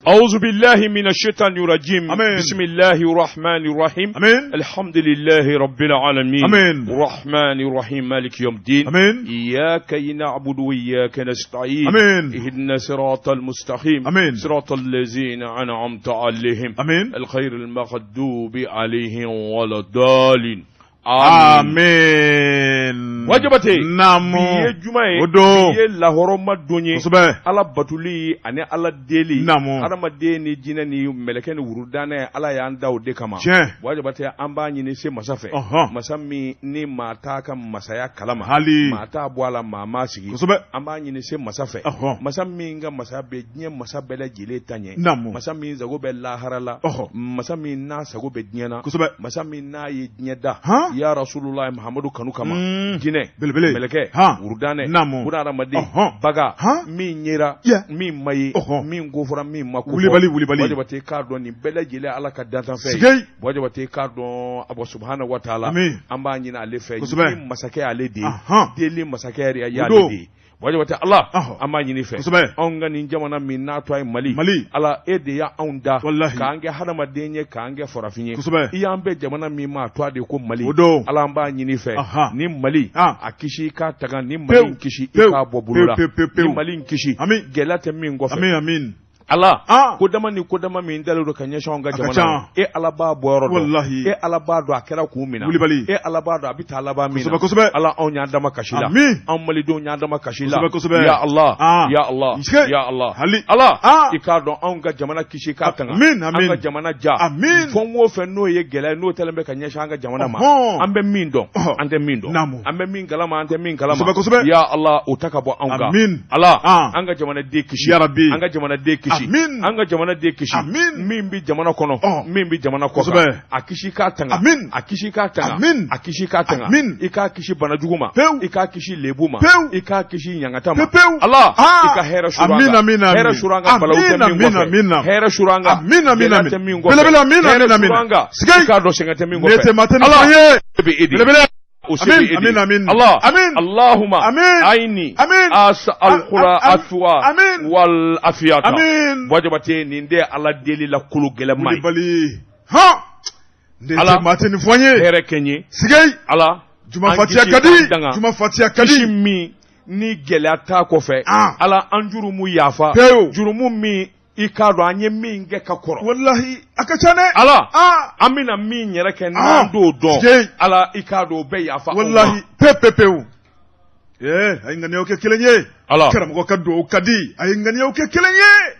أعوذ بالله من الشيطان الرجيم. بسم الله الرحمن الرحيم. الحمد لله رب العالمين. الرحمن الرحيم مالك يوم الدين. إياك نعبد وإياك نستعين. اهدنا الصراط المستقيم. صراط الذين أنعمت عليهم. الخير المغضوب عليهم ولا الضالين. Amen. Wajibate. Namu. Biye jumae. Odo. Biye lahoroma donye. Kusube. Ala batuli ane ala deli. Namu. Arama deni jina ni melekeni urudane ala ya anda udekama. Tiens. Wajibate amba nyine se masafe. Masami ni mataka masaya kalama. Hali. Mata bwala mama sigi. Kusube. Amba nyine se masafe. Masami nga masabe nye masabele jile tanye. Namu. Masami zagobe laharala. Masami na sagobe nyena. Kusube. Masami na ye nyeda. Ya Rasulullah Muhammadu kanu kama jine belebele meleke urudane kuna ramadi baga min nyera min mayi min gofura min mako wulibali wajibate kado ni bele jile ala ka dantan fe wajibate kado abo subhanahu wa ta'ala amba nyina ale fe min masake ale de deli masake ya ale de wajibate Allah amma nyini fe onga ni jamana min na to ay mali ala ede ya onda ka ange hadama denye ka ange forafinye iyambe jamana min ma to ade ko mali ala amba nyini fe ni mali akishi ka taga ni mali kishi ka bobulula ni mali kishi gelate min go fe amin Allah kodama min dalilo kanya shonga jamana ala ba boro wallahi ala ba do akera ku mina ala ba do abita ala ba mina ala on nya dama kashila an mali do nya dama kashila ya Allah ya Allah ya Allah Allah ikado on ga jamana kishi ka tanga an ga jamana ja fon wo fe no ye gele no telembe kanya shanga jamana ma ambe min do ande min do ambe min galama ande min galama ya Allah utaka bo an ga Allah an ga jamana de kishi ya rabbi an ga jamana de kishi anga jamana de kishi min bi jamana kono min bi jamana ko akishi ka tanga akishi ka tanga akishi ka tanga ika kishi bana juguma ika kishi lebuma ika kishi nyangatama Allah ika hera shuranga hera shuranga balawta min go hera shuranga amina amina ika do sengate min go Allah bi idi amin Allah Allahumma aini as'al qura'atwa wal afiyata wajibate ni nde ala deli la kulu gelemai ha ndete mateni foye here kenye sigay ala juma fatia kadi mi ni gelata ko fe ala anjuru mu yafa jurumu mi ikado anye mi nge kakoro wallahi akachane ala amina mi nyere ke nando do ala ikado be yafa wallahi pepepeu ayingane oke kelenye ala karam ko kaddo kadi ayingane oke kelenye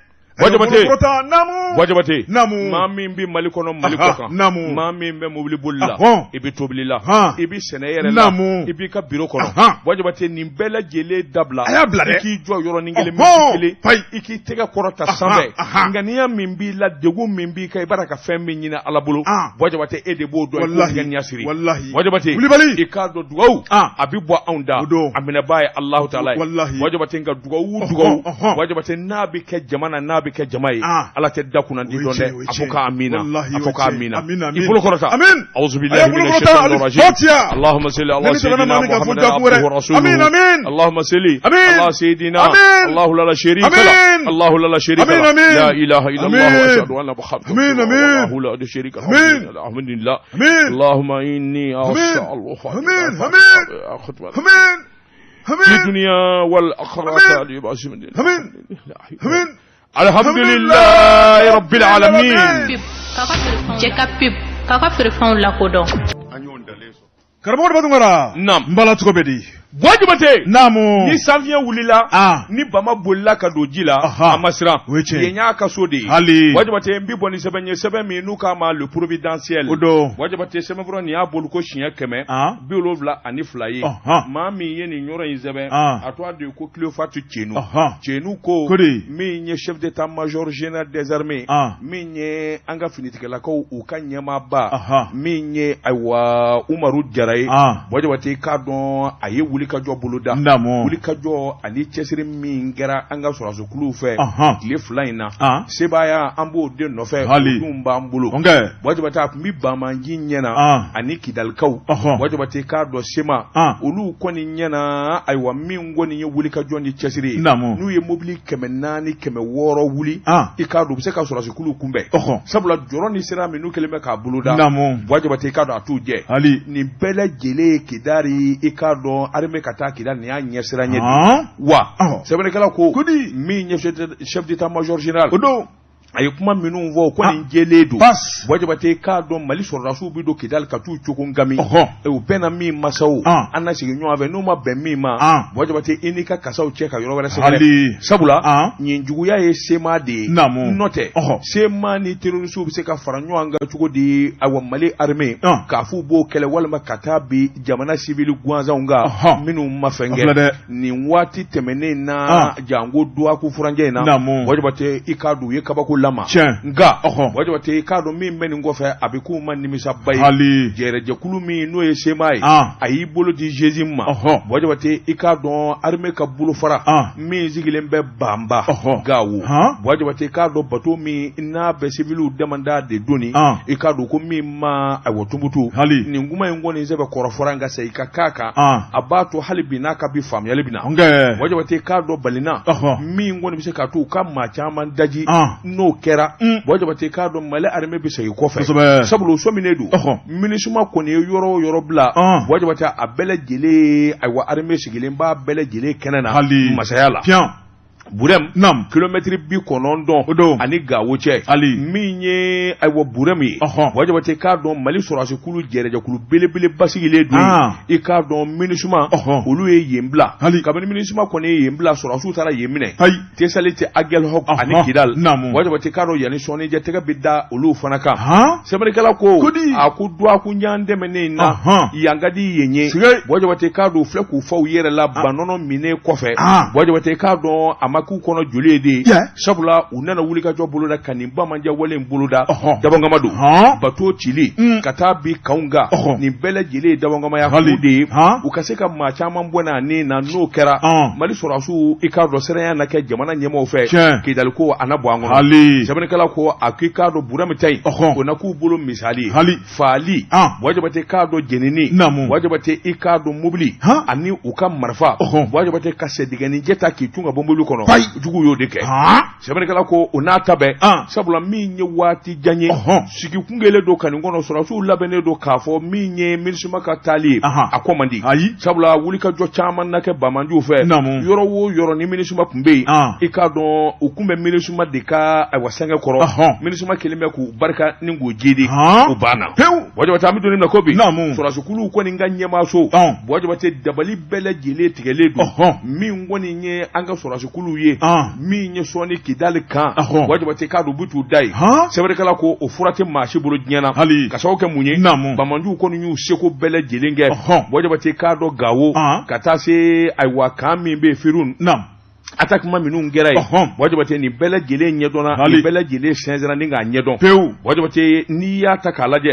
wajibate mami mbi malikono malikota mami mbe mobili bulla ibi toblila ibi seneyere la ibi ka biro kono wajibate ni bela jele dabla iki jo yoro ningele mikile iki tega korota sambe ngania mimbi la degu mimbi kai baraka fembe nyina alabulu wajibate ede bo do ngania siri wajibate ikado duau abibwa aunda amina baye Allah taala wajibate nga duau wajibate nabi ke jamana nabi ke jamai ala te dakuna ndi donde afuka amina ifulu korata amin a'udhu billahi minash shaitanir rajim allahumma salli ala sayyidina muhammadin abduhu wa rasuluhu allahumma salli ala sayyidina allah la sharika la allah la sharika la la ilaha illa allah wa ashhadu anna muhammadan allah la sharika lahu alhamdulillah allahumma inni as'aluka amin في الدنيا والآخرة آمين الحمد لله رب العالمين karamɔgɔ bɛ dungara mbala cogo bɛ di wajibate namu ni sanfiya wulila ni bama bolila ka don ji la a ma siran yen y'a ka so de ye wajibate n bi bɔ ni sɛbɛn ye sɛbɛn min n'u k'a ma le providentiel wajibate sɛbɛnfura nin y'a bolo ko siɲɛ 172 ye maa min ye nin yɔrɔ in sɛbɛn a tɔgɔ de ko Cléophate Tienu ko min ye chef d'état major général des armées min ye an ka finitigɛlakaw u ka ɲɛmaaba min ye ayiwa Umaru Jara ye wajibate k'a dɔn a ye wuli ka jɔ boloda wuli ka jɔ ani cɛsiri min kɛra an ka sɔrɔdaso kulu fɛ tile 2 in na sebaaya an b'o de nɔfɛ olu b'an bolo wajibata a tun bi Bamanji ɲɛna ani Kidalikaw wajibata k'a dɔn Sema olu kɔni ɲɛna ayiwa min kɔni ye wuli ka jɔ ni cɛsiri ye n'u ye mobili 400 600 wuli i k'a dɔn u bɛ se ka sɔrɔdaso kulu kunbɛn sabula jɔrɔ ni sira min n'u kɛlen bɛ k'a boloda wajibata k'a dɔn a t'u jɛ nin bɛɛ lajɛlen Kidari i k'a dɔn armée ka taa Kidali nin y'a ɲɛsira ɲɛ wa sɛbɛnnikɛla ko min ye chef d'état-major général a ye kuma minnu fɔ ko nin jɛlen don wajibata k'a dɔn Mali sɔrɔdasiw bɛ don Kidali ka t'u cogo ngami u bɛn na min masaw an na sigi ɲɔgɔn fɛ n'u ma bɛn min ma wajibata i n'i ka kasaw cɛ ka yɔrɔ wɛrɛ sɛgɛrɛ sabula nin juguya ye Sema de ye n'o tɛ Sema ni terrorisiw bɛ se ka fara ɲɔgɔn kan cogo di ayiwa Mali armée k'a f'u b'o kɛlɛ walima ka taa bi jamana civil gansanw kan minnu ma fɛn kɛ nin waati tɛmɛnen na jango Duwaku furanjɛ in na wajibata i k'a dɔn u ye kabako lama nga wajibata i k'a dɔn min bɛ nin kɔfɛ a bɛ k'u ma nimisaba ye jɛrɛjɛkulu min n'o ye Sema ye a y'i bolo di JESIM ma wajibata i k'a dɔn armée ka bolofara min sigilen bɛ Banba Gawo wajibata i k'a dɔn bateau min n'a bɛ civiliw damanda de doni i k'a dɔn ko min ma ayiwa Tumutu nin kuma in kɔni sɛbɛ kɔrɔfɔra nka se i ka k'a kan a b'a to hali bi n'a ka bi faamuyali bɛ na wajibata i k'a dɔn Balina min kɔni bɛ se ka to u ka maa caman daji n'o kɛra wajibata k'a dɔn Mali armée bɛ segin kɔfɛ sabula o sominen don MINUSMA kɔni ye yɔrɔ o yɔrɔ bila wajibata a bɛɛ lajɛlen ayiwa armée sigilen b'a bɛɛ lajɛlen kɛnɛ na masaya la Burem kilomètre 90 ani Gawo cɛ min ye ayiwa Burem ye wajibata k'a dɔn Mali sɔrɔdaso kulu jɛrɛjɛkulu belebele basigilen don i k'a dɔn MINUSMA olu ye yen bila kabini MINUSMA kɔni ye yen bila sɔrɔdasiw taara yen minɛ Tesali tɛ Aguelhok ani Kidal wajibata k'a dɔn yanni sɔnnijɛ tɛgɛ bɛ da olu fana kan sɛbɛnnikɛla ko a ko Duwaku ɲan dɛmɛnen na yan ka di yen ye wajibata k'a dɔn filɛ k'u fɔ u yɛrɛ la banɔnɔ minɛ kɔfɛ wajibata k'a dɔn a ma k'u kɔnɔ joli ye de sabula u nana wuli ka jɔ boloda ka nin Bamanjɛ wale in boloda Dabangama don bateau cili ka taa bi Kaunga nin bɛɛ lajɛlen ye Dabangamaya k'u de ye u ka se ka maa caman bɔ n'a ne na n'o kɛra Mali sɔrɔdasiw i k'a dɔn siranya na kɛ jamana ɲɛmɔgɔw fɛ Kidali ko a na bɔ an kɔnɔ sɛbɛnnikɛla ko a k'i k'a dɔn Burama ta in o na k'u bolo misali faali wajibata k'a dɔn jenini wajibata i k'a dɔn mobili ani u ka marifa wajibata ka sɛdigɛnijɛ ta k'i tun ka bɔ mobili kɔnɔ jugu y'o de kɛ sɛbɛnnikɛla ko o n'a ta bɛɛ sabula min ye waati jan ye sigi kungelen don ka nin kɔnɔ sɔrɔdasiw labɛnnen don k'a fɔ min ye MINUSMA ka taali ye a ko man di sabula wuli ka jɔ caman na kɛ Bamanjiw fɛ yɔrɔ o yɔrɔ ni MINUSMA kun bɛ yen i k'a dɔn u kun bɛ MINUSMA de ka ayiwa sɛngɛ kɔrɔ MINUSMA kelen bɛ k'u barika ni k'u jidi u banna wajibata an bɛ don min na ko bi sɔrɔdasi kuluw kɔni ka ɲɛmaaso wajibata dabali bɛɛ lajɛlen tigɛlen don min kɔni ye an ka sɔrɔdasi kuluw ye min ye sɔnni Kidali kan wajibata k'a dɔn u bɛ t'u da ye sɛbɛnnikɛla ko o fura tɛ maa si bolo diɲɛ na ka sababu kɛ mun ye Bamanjiw kɔni y'u seko bɛɛ lajɛlen kɛ wajibata k'a dɔn Gawo ka taa se ayiwa kan min bɛ yen Firun attaquement minnu kɛra ye wajibata nin bɛɛ lajɛlen ɲɛdɔnna nin bɛɛ lajɛlen sɛnsɛnna ni k'a ɲɛdɔn pewu wajibata n'i y'a ta k'a lajɛ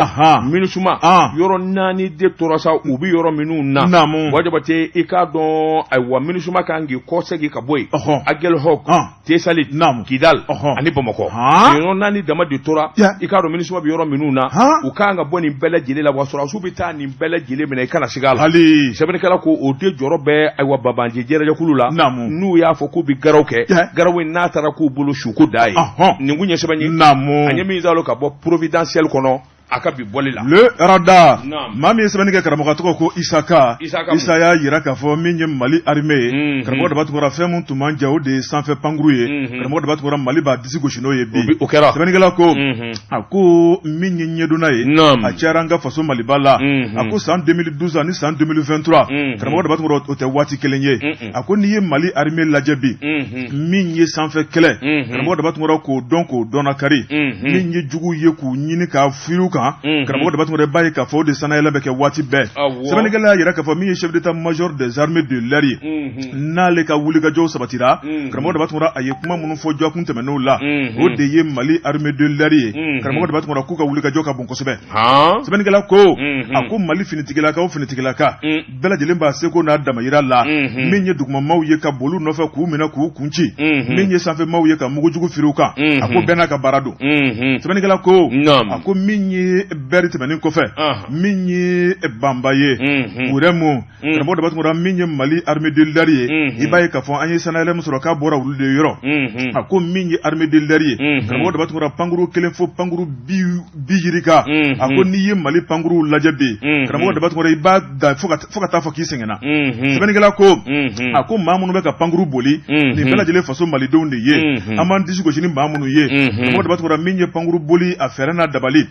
MINUSMA yɔrɔ 4 de tora sa u bɛ yɔrɔ minnu na wajibata i k'a dɔn ayiwa MINUSMA kan k'i kɔsegin ka bɔ yen Aguelhok Tesali Kidal ani Bamakɔ yɔrɔ 4 dama de tora i k'a dɔn MINUSMA bɛ yɔrɔ minnu na u kan ka bɔ nin bɛɛ lajɛlen la wa sɔrɔdasiw bɛ taa nin bɛɛ lajɛlen minɛ i kana sig'a la sɛbɛnnikɛla ko o de jɔrɔ bɛ ayiwa Babanji jɛrɛjɛkulu la n'u y'a fɔ k'u bɛ garaw kɛ garaw in n'a taara k'u bolo su ko da ye nin kun ye sɛbɛn ye a ɲɛ min zalo ka bɔ providentiel kɔnɔ a ka bi bɔli la le rada maa min ye sɛbɛnni kɛ karamɔgɔ tɔgɔ ko Isaka y'a yira k'a fɔ min ye Mali armée ye karamɔgɔ daba tugura fɛn mun tun man ja o de ye sanfɛ pankuru ye karamɔgɔ daba tugura Mali b'a disi gosi n'o ye bi o kɛra sɛbɛnnikɛla ko a ko min ye ɲɛdonna ye a cayara an ka faso Maliba la a ko san 2012 ani san 2023 karamɔgɔ daba tugura o tɛ waati kelen ye a ko n'i ye Mali armée lajɛ bi min ye sanfɛ kɛlɛ karamɔgɔ daba tugura k'o dɔn k'o dɔnna kari min ye jugu ye k'u ɲini k'a firiw kan karamɔgɔ de b'a tun b'a ye k'a fɔ o de sanayɛlɛ bɛ kɛ waati bɛɛ sɛbɛnnikɛla y'a yira k'a fɔ min ye chef d'état major des armées de l'air ye n'ale ka wulikajɔw sabatira karamɔgɔ de b'a tun a ye kuma minnu fɔ jɔkun tɛmɛnenw la o de ye Mali armée de l'air ye karamɔgɔ de b'a tun k'u ka wulikajɔ ka bon kosɛbɛ sɛbɛnnikɛla ko a ko Mali finitigilakaw finitigilaka bɛɛ lajɛlen b'a seko n'a damayira la min ye dugumamaw ye ka boli nɔfɛ k'u minɛ k'u kunci min ye sanfɛmaw ye ka mugujugu firi u kan a ko bɛɛ n'a ka baara don sɛbɛnnikɛla ko a ko min ye bɛri tɛmɛnen kɔfɛ min ye banba ye Uremu karamɔgɔ de b'a tun min ye Mali armée de l'air ye i b'a ye k'a fɔ an ye sanayɛlɛ min sɔrɔ k'a bɔra olu de yɔrɔ a ko min ye armée de l'air ye karamɔgɔ de b'a tun pankuru kelen fo pankuru bi yirika a ko n'i ye Mali pankuru lajɛ bi karamɔgɔ de b'a tun i b'a da fo ka taa fɔ k'i sɛgɛnna sɛbɛnnikɛla ko a ko maa minnu bɛ ka pankuru boli nin bɛɛ lajɛlen faso malidenw de ye an b'an disi gosi ni maa minnu ye karamɔgɔ de b'a tun min ye pankuru boli a fɛɛrɛ n'a dabali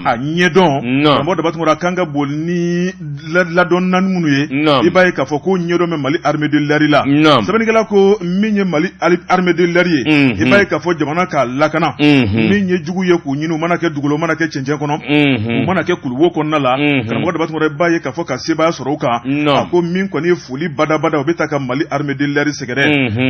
a ɲɛdɔn karamɔgɔ de b'a tun kan ka boli ni ladɔn naani minnu ye i b'a ye k'a fɔ ko ɲɛdɔn bɛ Mali armée de l'air la sɛbɛnnikɛla ko min ye Mali armée de l'air ye i b'a ye k'a fɔ jamana k'a lakana min ye jugu ye k'u ɲini u mana kɛ dugukolo u mana kɛ cɛncɛn kɔnɔ u mana kɛ kuluwo kɔnɔna la karamɔgɔ de b'a tun i b'a ye k'a fɔ ka sebaya sɔrɔ u kan a ko min kɔni ye foli badabada u bɛ taa ka Mali armée de l'air sɛgɛrɛ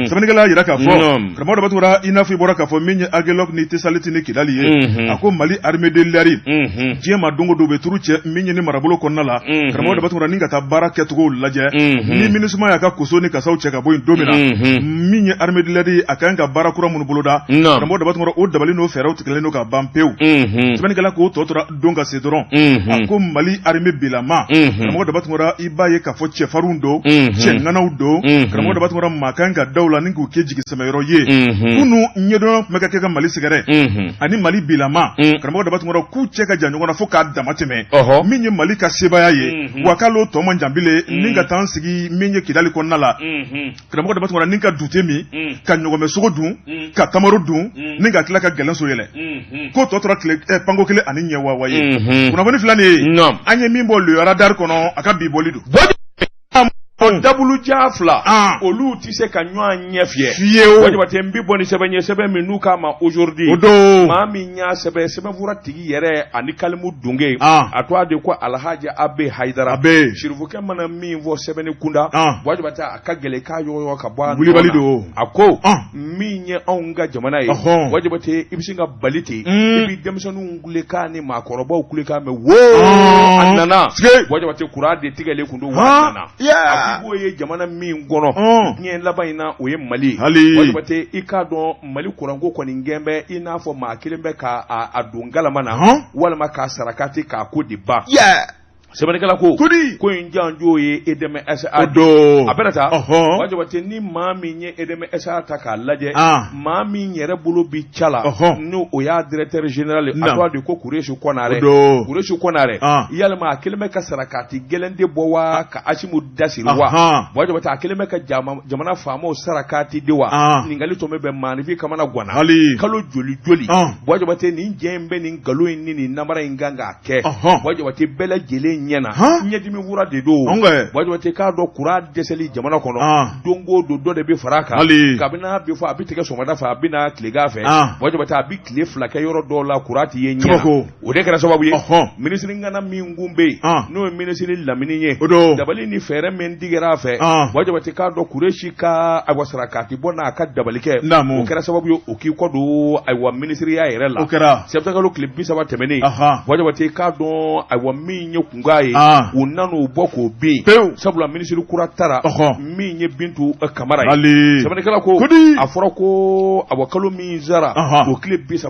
sɛbɛnnikɛla yira k'a fɔ karamɔgɔ de b'a tun i n'a fɔ i bɔra k'a fɔ min ye Aguelok ni Tesaliti ni Kidali ye a ko Mali armée de l'air diɲɛ ma don o don u bɛ turu cɛ min ye ni marabolo kɔnɔna la karamɔgɔ de b'a tun ni ka taa baara kɛcogow lajɛ ni MINUSMA y'a ka koso ni kasaw cɛ ka bɔ yen don min na min ye armée de l'air ye a kan ka baara kura minnu boloda karamɔgɔ de b'a tun o dabali n'o fɛɛrɛw tigɛlen don ka ban pewu sɛbɛnnikɛla k'o tɔ tora don ka se dɔrɔn a ko Mali armée bilama karamɔgɔ de b'a tun i b'a ye k'a fɔ cɛfarinw don cɛŋanaw don karamɔgɔ de b'a tun maa kan ka daw la ni k'u kɛ jigisɛmɛyɔrɔ ye kunu ɲɛdɔn tun bɛ ka kɛ ka Mali sɛgɛrɛ ani Mali bilama karamɔgɔ de b'a tun k'u cɛ ka jan ɲɔgɔn na fo k'a dama tɛmɛ min ye Mali ka sebaya ye wa k'alo tɔ man jan bilen ni ka taa sigi min ye Kidali kɔnɔna la karamɔgɔ de b'a tun ni ka dute min ka ɲɔgɔnmɛ sogo dun ka tamaro dun ni ka tila ka gɛlɛnso yɛlɛ k'o tɔ tora panko kelen ani ɲɛ wawa ye kunnafoni fila nin ye an ye min bɔ le radar kɔnɔ a ka bi bɔli don dabulu ja fila olu tɛ se ka ɲɔgɔn ɲɛ fiyɛ wajibate n bi bɔ ni sɛbɛn ye sɛbɛn min n'u k'a ma aujourd'hui maa min y'a sɛbɛn sɛbɛnfura tigi yɛrɛ ani kalimu dunge a to a de ko Alhaji Abe Haidara sirifukɛ mana min fɔ sɛbɛnni kunda wajibate a ka gɛlɛ k'a yɔgɔ ka bɔ a wulibali don a ko min ye anw ka jamana ye wajibate i bɛ se ka bali ten i bɛ denmisɛnninw kulekan ni maakɔrɔbaw kulekan mɛn wo a nana wajibate kuran de tigɛlen kun don wa nana Ibo ye jamana min kɔnɔ diɲɛ laban in na o ye Mali wajibate i k'a dɔn Mali kuranko kɔni gɛn bɛ i n'a fɔ maa kelen bɛ ka a don galama na walima k'a sarakati k'a ko de ban sɛbɛnnikɛla ko in janjo ye Edeme SA do a bɛna taa wajibate ni maa min ye Edeme SA ta k'a lajɛ maa min yɛrɛ bolo bi cala n'o o y'a directeur général a tɔgɔ de ko Kureshi Konare yalima a kelen bɛ ka sarakati gɛlɛn de bɔ wa ka Asimu dasiri wa wajibate a kelen bɛ ka jamana faamaw sarakati de wa ningali tun bɛ maanifi kamana gwana kalo joli wajibate nin jɛ in bɛ nin nkalon in ni nin namara in kan k'a kɛ wajibate bɛɛ lajɛlen ɲɛna ɲɛdimi wura de don wajibate k'a dɔn kuran dɛsɛli jamana kɔnɔ don o don dɔ de bɛ fara kan kabini bi fɔ a bɛ tigɛ sɔgɔmada fɛ a bɛ na tilegan fɛ wajibate a bɛ tile fila kɛ yɔrɔ dɔw la kuran tɛ ye ɲɛna o de kɛra sababu ye minisiri ngana min kun bɛ yen n'o ye minisiri Lamini ye dabali ni fɛɛrɛ min digɛra a fɛ wajibate k'a dɔn Kureshi ka sarakati bɔ n'a ka dabali kɛ o kɛra sababu ye o k'i kɔ don ayiwa minisiriya yɛrɛ la sɛbɛn tile 30 tɛmɛnen wajibate k'a dɔn min ye kunkan u nanu bɔ k'o bin sabula minisiri kura tara min ye Bintu Kamara ye sɛbɛnnikɛla ko a fɔra ko kalo min zara o tile 30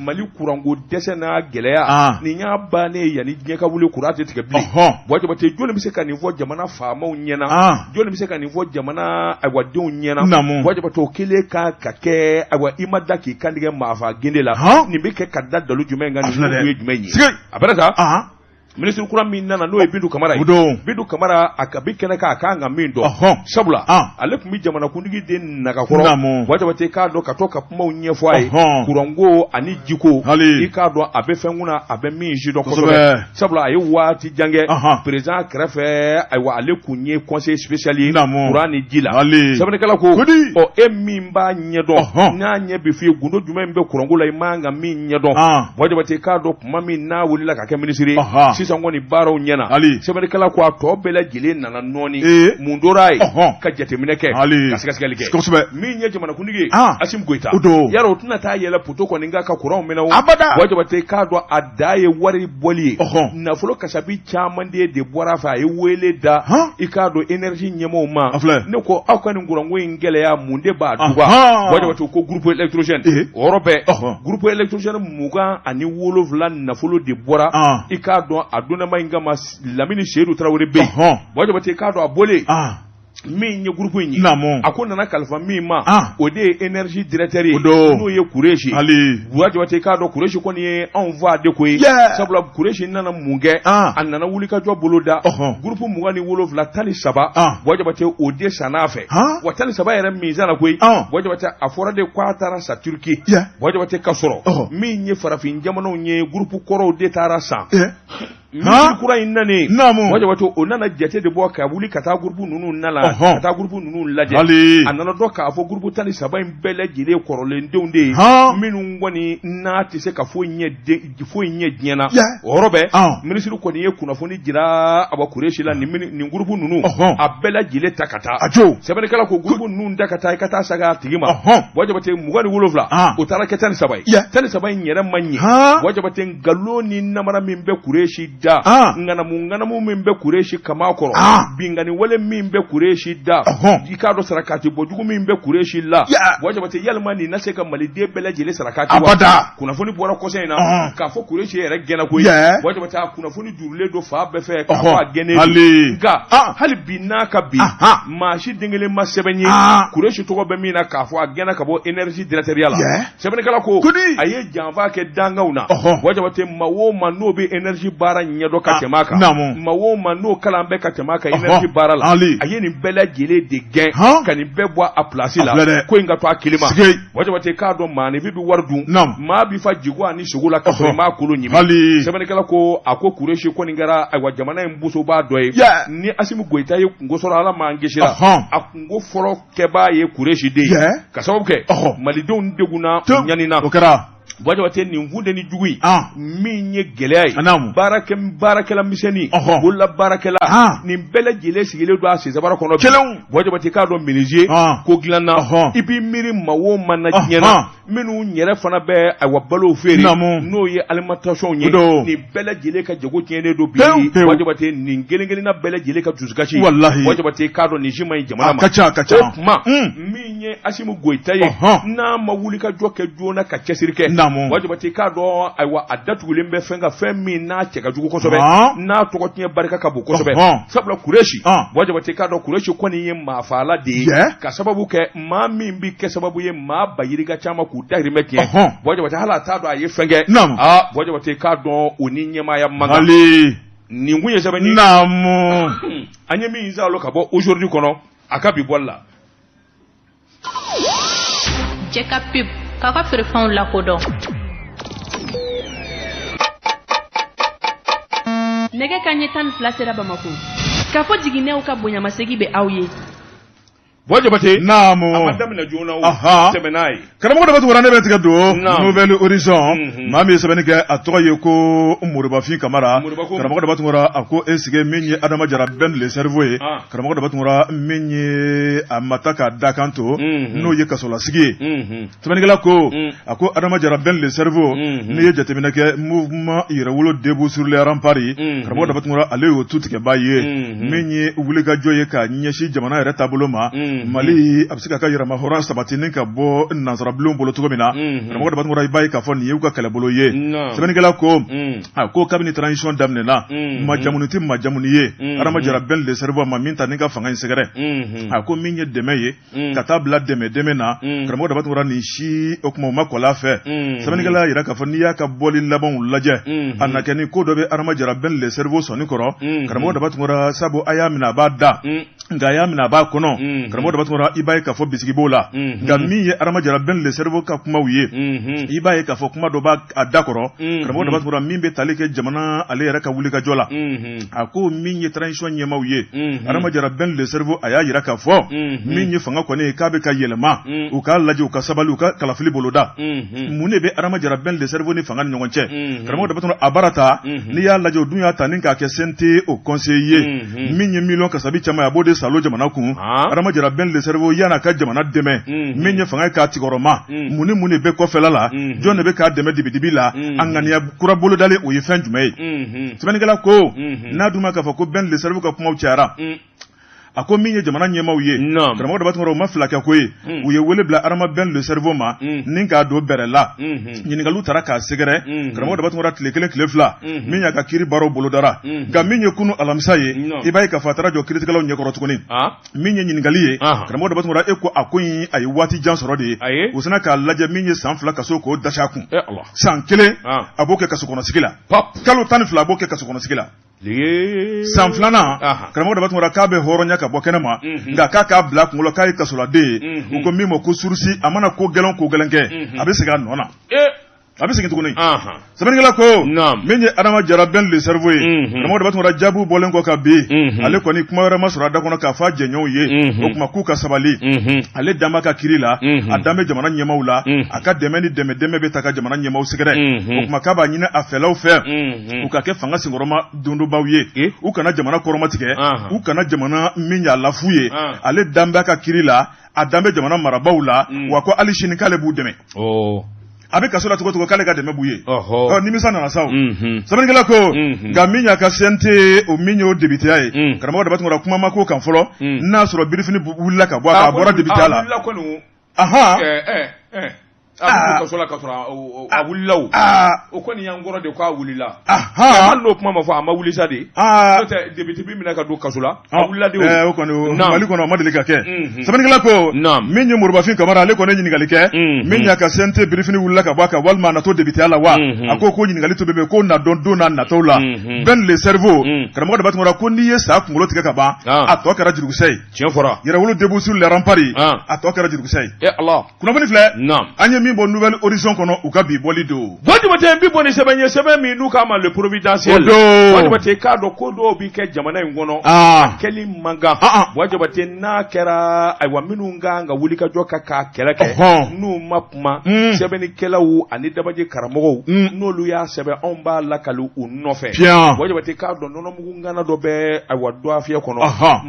Mali kuranko dɛsɛ n'a gɛlɛya nin y'a bannen yanni diɲɛ ka wuli kuran tɛ tigɛ bilen wajibate jɔnni bɛ se ka nin fɔ jamana faamaw ɲɛna jɔnni bɛ se ka nin fɔ jamana denw ɲɛna wajibate o kelen ka kɛ i ma da k'i kantigɛ maafa gende la nin bɛ kɛ ka da dalu jumɛn kan nin ye jumɛn ye a bɛna taa ministre kura min nana n'o ye Bintu Kamara ye Bintu Kamara a bi kɛnɛ kan a kan ka min dɔn sabula ale tun bɛ jamana kuntigi den nagakɔrɔ wajabate k'a dɔn ka to ka kumaw ɲɛfɔ a ye kuranko ani jiko i k'a dɔn a bɛ fɛn kunna a bɛ min si dɔn kosɛbɛ sabula a ye waati jan kɛ président kɛrɛfɛ ayiwa ale kun ye conseil spécial ye kuran ni ji la sɛbɛnnikɛla ko e min b'a ɲɛdɔn n'a ɲɛ bɛ f'i ye gundo jumɛn bɛ kuranko la i man ka min ɲɛdɔn wajabate k'a dɔn kuma min n'a wulila ka kɛ ministre sisan kɔni baaraw ɲɛna sɛbɛnnikɛla ko a tɔ bɛɛ lajɛlen nana nɔɔni mun dora ye ka jateminɛ kɛ ka sɛgɛsɛgɛli kɛ min ye jamanakuntigi ye Assimi Goïta yarɔ o tɛna taa yɛlɛ poto kɔni kan ka kuranw minɛ o wajabate k'a dɔn a da ye wari bɔli ye nafolo kasabi caman de bɔra fɛ a ye wele da i k'a dɔn énergie ɲɛmɔgɔw ma ne ko aw ka nin kuranko in gɛlɛya mun de b'a duga wajabate ko groupe électrogène o yɔrɔ bɛɛ groupe électrogène 27 nafolo de bɔra i k'a dɔn a donnama in kama Lamini Seydou Traoré bɛ yen wajabate k'a dɔn a bɔlen min ye groupe in ye a ko nana kalifa min ma o de ye énergie directeur ye n'o ye Kureshi wajabate k'a dɔn Kureshi kɔni ye anw voix de ko ye sabula Kureshi nana mun kɛ a nana wuli ka jɔ bolo da groupe 27 13 wajabate o de san'a fɛ wa 13 yɛrɛ misa la koyi wajabate a fɔra de k'a taara sa Turki wajabate ka sɔrɔ min ye farafin jamanaw ye groupe kɔrɔw de taara san ministre kura in nane wajabate o nana jate de bɔ ka wuli ka taa groupe ninnu nala ka taa groupe ninnu lajɛ a nana dɔ k'a fɔ groupe 13 in bɛɛ lajɛlen kɔrɔlendenw de ye minnu kɔni n'a tɛ se ka foyi ɲɛ diɲɛ na o yɔrɔ bɛɛ ministre kɔni ye kunnafoni dira Aba Kureshi la nin groupe ninnu a bɛɛ lajɛlen ta ka taa sɛbɛnnikɛla ko groupe ninnu da ka taa i ka taa saga a tigi ma wajabate 27 o taara kɛ 13 ye 13 in yɛrɛ man ɲɛ wajabate nkalon ni namara min bɛ Kureshi da nganamu min bɛ Kureshi kama kɔrɔ bingani wale min bɛ Kureshi da i k'a dɔn sarakati bɔjugu min bɛ Kureshi la wajabate yalima nin na se ka maliden bɛɛ lajɛlen sarakati wa kunnafoni bɔra kɔsɛn in na k'a fɔ Kureshi yɛrɛ gɛnna koyi wajabate a kunnafoni jurulen don fa bɛɛ fɛ k'a fɔ a gɛnnen nka hali bi n'a ka bi maa si den kelen ma sɛbɛn ye Kureshi tɔgɔ bɛ min na k'a fɔ a gɛnna ka bɔ énergie directeur la sɛbɛnnikɛla ko a ye janfa kɛ dangaw na wajabate maa o maa n'o bɛ énergie baara ɲɛdɔn ka tɛmɛ a kan maa o maa n'o kalan bɛ ka tɛmɛ a kan énergie baara la a ye nin bɛɛ lajɛlen de gɛn ka nin bɛɛ bɔ a place la ko in ka to a kelen ma wajabate k'a dɔn maanifi bɛ wari dun maa b'i fa jigo ani sogo la ka sɔrɔ i m'a kolo ɲimi sɛbɛnnikɛla ko a ko Kureshi kɔni kɛra ayiwa jamana in bosoba dɔ ye ni Assimi Goïta ye kungo sɔrɔ Ala m'an kisi la a kungo fɔlɔ kɛbaa ye Kureshi den ye ka sababu kɛ malidenw degunna u ɲanina wajabate nin funteni jugu in min ye gɛlɛya ye baarakɛla misɛnnin bolola baarakɛla nin bɛɛ lajɛlen sigilen don a sensabara kɔnɔ wajabate k'a dɔn menuisier ko dilanna i b'i miiri maa o maa na diɲɛ na minnu yɛrɛ fana bɛ ayiwa balow feere n'o ye alimentation ye nin bɛɛ lajɛlen ka jago tiɲɛnen don bi wajabate nin kelen-kelenna bɛɛ lajɛlen ka dusukasi wajabate k'a dɔn nin si ma ɲi jamana ma o tuma min ye Assimi Goïta ye n'a ma wuli ka jɔ kɛ joona ka cɛsiri kɛ wajabate k'a dɔn ayiwa a datugulen bɛ fɛn ka fɛn min n'a cɛ ka jugu kosɛbɛ n'a tɔgɔ tiɲɛ barika ka bon kosɛbɛ sabula Kureshi wajabate k'a dɔn Kureshi kɔni ye maa faala de ye ka sababu kɛ maa min bi kɛ sababu ye maa bayirika caman k'u dahirimɛ tiɲɛ wajabate hali a t'a dɔn a ye fɛn kɛ wajabate k'a dɔn o ni ɲɛmaaya man kan nin kun ye sɛbɛnni an ye min zalo ka bɔ aujourd'hui kɔnɔ a ka bi bɔli la Jeka pip k'a feerefɛnw lakodɔn nɛgɛ kanɲɛ 12 sera Bamako k'a fɔ jiginɛw ka bonyamasegi bɛ aw ye wajabate a ma daminɛ joona o tɛmɛ n'a ye karamɔgɔ dɔ bɛ tugura ne bɛ tigɛ don Nouvelle Horizon maa min ye sɛbɛnni kɛ a tɔgɔ ye ko Moribafin Kamara karamɔgɔ dɔ bɛ tugura a ko esige min ye Adama Jara Ben le cerveau ye karamɔgɔ dɔ bɛ tugura min ye a mata ka dakan to n'o ye kasolasigi ye sɛbɛnnikɛla ko a ko Adama Jara Ben le cerveau n'i ye jateminɛ kɛ mouvement yɛrɛwolo debout sur les remparts karamɔgɔ dɔ bɛ tugura ale y'o tu tigɛba ye min ye wulikajɔ ye ka ɲɛsin jamana yɛrɛ taabolo ma Mali a bɛ se ka yɛrɛma hɔrɔn sabatinin ka bɔ nanzarabilenw bolo cogo min na karamɔgɔ de b'a tɔgɔ i b'a ye k'a fɔ nin ye u ka kɛlɛbolo ye sɛbɛnnikɛla ko kabini transition daminɛna majamu tɛ majamu ye Adama Jara Ben le cerveau ma min ta ni ka fanga in sɛgɛrɛ a ko min ye dɛmɛ ye ka taa bila dɛmɛ na karamɔgɔ de b'a tɔgɔ nin si o kuma ma kɔla fɛ sɛbɛnnikɛla yɛrɛ k'a fɔ n'i y'a ka bɔli labanw lajɛ a na kɛ ni ko dɔ bɛ Adama Jara Ben le cerveau sɔnni kɔrɔ karamɔgɔ de b'a tɔgɔ sabu a y'a minɛ a b'a da nka a y'a minɛ a b'a kɔnɔ karamɔgɔ de b'a tɔgɔ i b'a ye k'a fɔ bisigi b'o la nka min ye Adama Jara Ben le cerveau ka kumaw ye i b'a ye k'a fɔ kuma dɔ b'a da kɔrɔ karamɔgɔ de b'a tɔgɔ min bɛ tali kɛ jamana ale yɛrɛ ka wuli ka jɔ la a ko min ye transition ɲɛmaaw ye Adama Jara Ben le cerveau a y'a yira k'a fɔ min ye fanga kɔni ye k'a bɛ ka yɛlɛma u k'a lajɛ u ka sabali u ka kalafili boloda mun de bɛ Adama Jara Ben le cerveau ni fanga ni ɲɔgɔn cɛ karamɔgɔ de b'a tɔgɔ a baara ta n'i y'a lajɛ o dun y'a ta ni k'a kɛ CNT o conseil ye min ye million kasabi caman a b'o de salo jamana kun Adama Jara Ben le cerveau yan'a ka jamana dɛmɛ min ye fanga k'a tigɔrɔma mun ni mun de bɛ kɔfɛla la jɔn de bɛ k'a dɛmɛ dibi la a ŋaniya kura bolodalen o ye fɛn jumɛn ye sɛbɛnnikɛla ko n'a dun ma k'a fɔ ko Ben le cerveau ka kumaw cayara a ko min ye jamana ɲɛmaaw ye karamɔgɔ de b'a tɔgɔ u ma fila kɛ ko ye u ye wele bila Adama Ben le cerveau ma ni k'a don bɛrɛ la ɲininkaliw taara k'a sɛgɛrɛ karamɔgɔ de b'a tɔgɔ tile kelen tile fila min y'a ka kiiri baaraw bolodara nka min ye kunu alamisa ye i b'a ye k'a fɔ a taara jɔ kiiritigɛlaw ɲɛkɔrɔ tuguni min ye ɲininkali ye karamɔgɔ de b'a tɔgɔ e ko a ko in a ye waati jan sɔrɔ de ye u sina k'a lajɛ min ye san 2 kaso k'o dasi a kun san 1 a b'o kɛ kasokɔnɔsigi la kalo 12 a b'o kɛ kasokɔnɔsigi la san 2nan karamɔgɔ de b'a tɔgɔ k'a bɛ hɔrɔnya ka bɔ kɛnɛ ma nka k'a bila kunkolo k'a ye kasoladen ye u ko min ma ko surusi a mana ko gɛlɛn kɛ a bɛ segin a nɔ na a bɛ segin tuguni sɛbɛnnikɛla ko min ye Adama Jara Ben le cerveau ye karamɔgɔ de b'a tɔgɔ jaabiw bɔlen kɔ ka bin ale kɔni kuma wɛrɛ ma sɔrɔ a da kɔnɔ k'a fɔ a jɛɲɔgɔnw ye o kuma k'u ka sabali ale dan b'a ka kiiri la a dan bɛ jamana ɲɛmaaw la a ka dɛmɛ ni dɛmɛ bɛ ta ka jamana ɲɛmaaw sɛgɛrɛ o kuma k'a b'a ɲini a fɛlaw fɛ u ka kɛ fanga senkɔrɔma dondobaw ye u kana jamana kɔrɔmatigɛ u kana jamana min y'a lafu ye ale dan b'a ka kiiri la a dan bɛ jamana marabaw la wa ko hali sini k'ale b'u dɛmɛ a bɛ kaso la cogo k'ale ka dɛmɛ b'u ye nimisa nana sa sɛbɛnnikɛla ko nka min y'a ka CNT o min y'o debiteya ye karamɔgɔ de b'a tɔgɔ kuma ma ko kan fɔlɔ n'a sɔrɔ birifini wulila ka bɔ a bɔra debiteya la kaso la ka sɔrɔ a wulila o kɔni y'an kɔrɔ de k'a wulila hali n'o kuma ma fɔ a ma wuli sa de n'o tɛ debite bi minɛ ka don kaso la a wulila de o kɔni Mali kɔnɔ o ma deli ka kɛ sɛbɛnnikɛla ko min ye Moribafin Kamara ale kɔni ye ɲininkali kɛ min y'a ka CNT birifini wulila ka bɔ a kan walima a natɔ debiteya la wa a ko ɲininkali to bɛ ko na dɔn don n'a nataw la Ben le cerveau karamɔgɔ de b'a tɔgɔ ko n'i ye sa kunkolo tigɛ ka ban a tɔ kɛra jurukisɛ ye tiɲɛ fɔra yɛrɛwolo debusu la rempart a tɔ kɛra jurukisɛ ye kunnafoni filɛ an ye min bɔ Nouvelle Horizon kɔnɔ u ka bi bɔli don Wajibate bi bɔ ni sɛbɛn ye sɛbɛn min n'u k'a ma le providentiel Wajibate k'a dɔn ko dɔw bi kɛ jamana in kɔnɔ a kɛli man kan Wajibate n'a kɛra ayiwa minnu kan ka wuli ka jɔ k'a kɛlɛ kɛ n'u ma kuma sɛbɛnnikɛlaw ani dabaji karamɔgɔw n'olu y'a sɛbɛn anw b'a lakali u nɔfɛ Wajibate k'a dɔn nɔnɔmugu ngana dɔ bɛ ayiwa doafiya kɔnɔ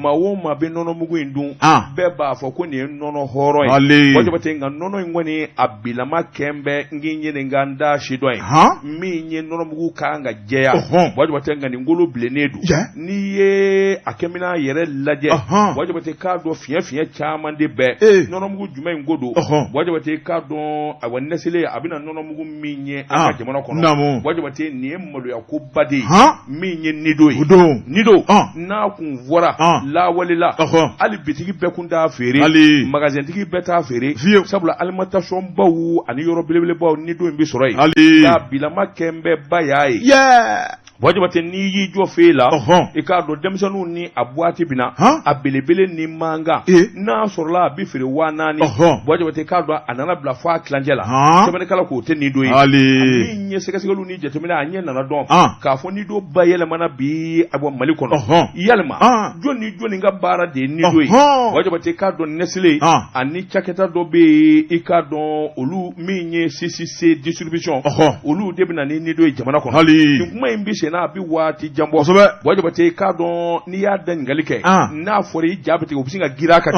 maa o maa bɛ nɔnɔmugu in dun bɛɛ b'a fɔ ko nin ye nɔnɔ hɔrɔn ye Wajibate nka nɔnɔ in kɔni a bilama kɛnbɛ ngi ɲininka n da si dɔ ye min ye nɔnɔmugu kan ka jɛya Wajibate nka nin ngolo bilennen don n'i ye a kɛmina yɛrɛ lajɛ Wajibate k'a dɔn fiɲɛ caman de bɛɛ nɔnɔmugu jumɛn in ko don Wajibate k'a dɔn ayiwa nɛsele a bɛna nɔnɔmugu min ye an ka jamana kɔnɔ Wajibate nin ye maloya ko ba de ye min ye nido ye nido n'a kun fɔra lawalela hali bitigi bɛɛ kun t'a feere magasintigi bɛɛ t'a feere sabula alimentation baw ani yɔrɔ belebelebaw nido in bɛ sɔrɔ yen nka bilama kɛnbɛ ba y'a ye Wajibate n'i y'i jɔ fee la i k'a dɔn denmisɛnninw ni a boîte bina a belebele ni mankan n'a sɔrɔla a bi feere 4000 Wajibate k'a dɔn a nana bila fɔ a kilancɛ la sɛbɛnnikɛla k'o tɛ nido ye min ye sɛgɛsɛgɛliw ni jateminɛ a ɲɛ nana dɔn k'a fɔ nido ba yɛlɛmana bi a bɔ Mali kɔnɔ yalima jɔn ni jɔn ka baara de ye nido ye Wajibate k'a dɔn Nestlé ani cakɛda dɔ bɛ yen i k'a dɔn olu min ye CCC distribution olu de bɛna ni nido ye jamana kɔnɔ nin kuma in bi sena bi waati jambo wajaba te ka don ni ya dan galike na fori jabete ko bisinga gira ka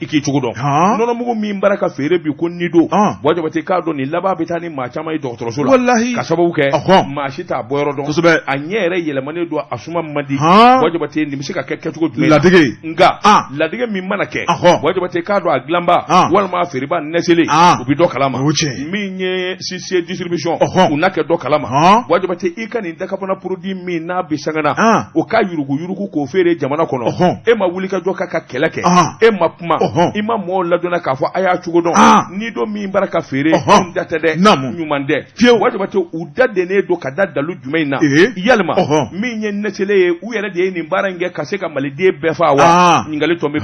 iki chugudo nono mugo min baraka fere bi ko nido wajaba te ka don ni laba betani ma chama doctor sula wallahi ka sababu ke ma shita boyoro don anyere yele mane do asuma madi wajaba te ni misika keke chugo dume ladige nga ladige min manake wajaba te ka do aglamba wal ma fere ba nesele ubi do kalama minye sisi distribution unake do kalama wajaba te ikani ndaka pona produit min na bisangana o ka yurugu ko fere jamana kono e ma wulika joka ka keleke e ma puma ima mo ladona ka fo aya chugodon ni do min baraka fere ndata de nyumande wajaba te udade ne do kada dalu jumaina yalma minye nesele u yere de ni barange kaseka malide befa wa ngale tombe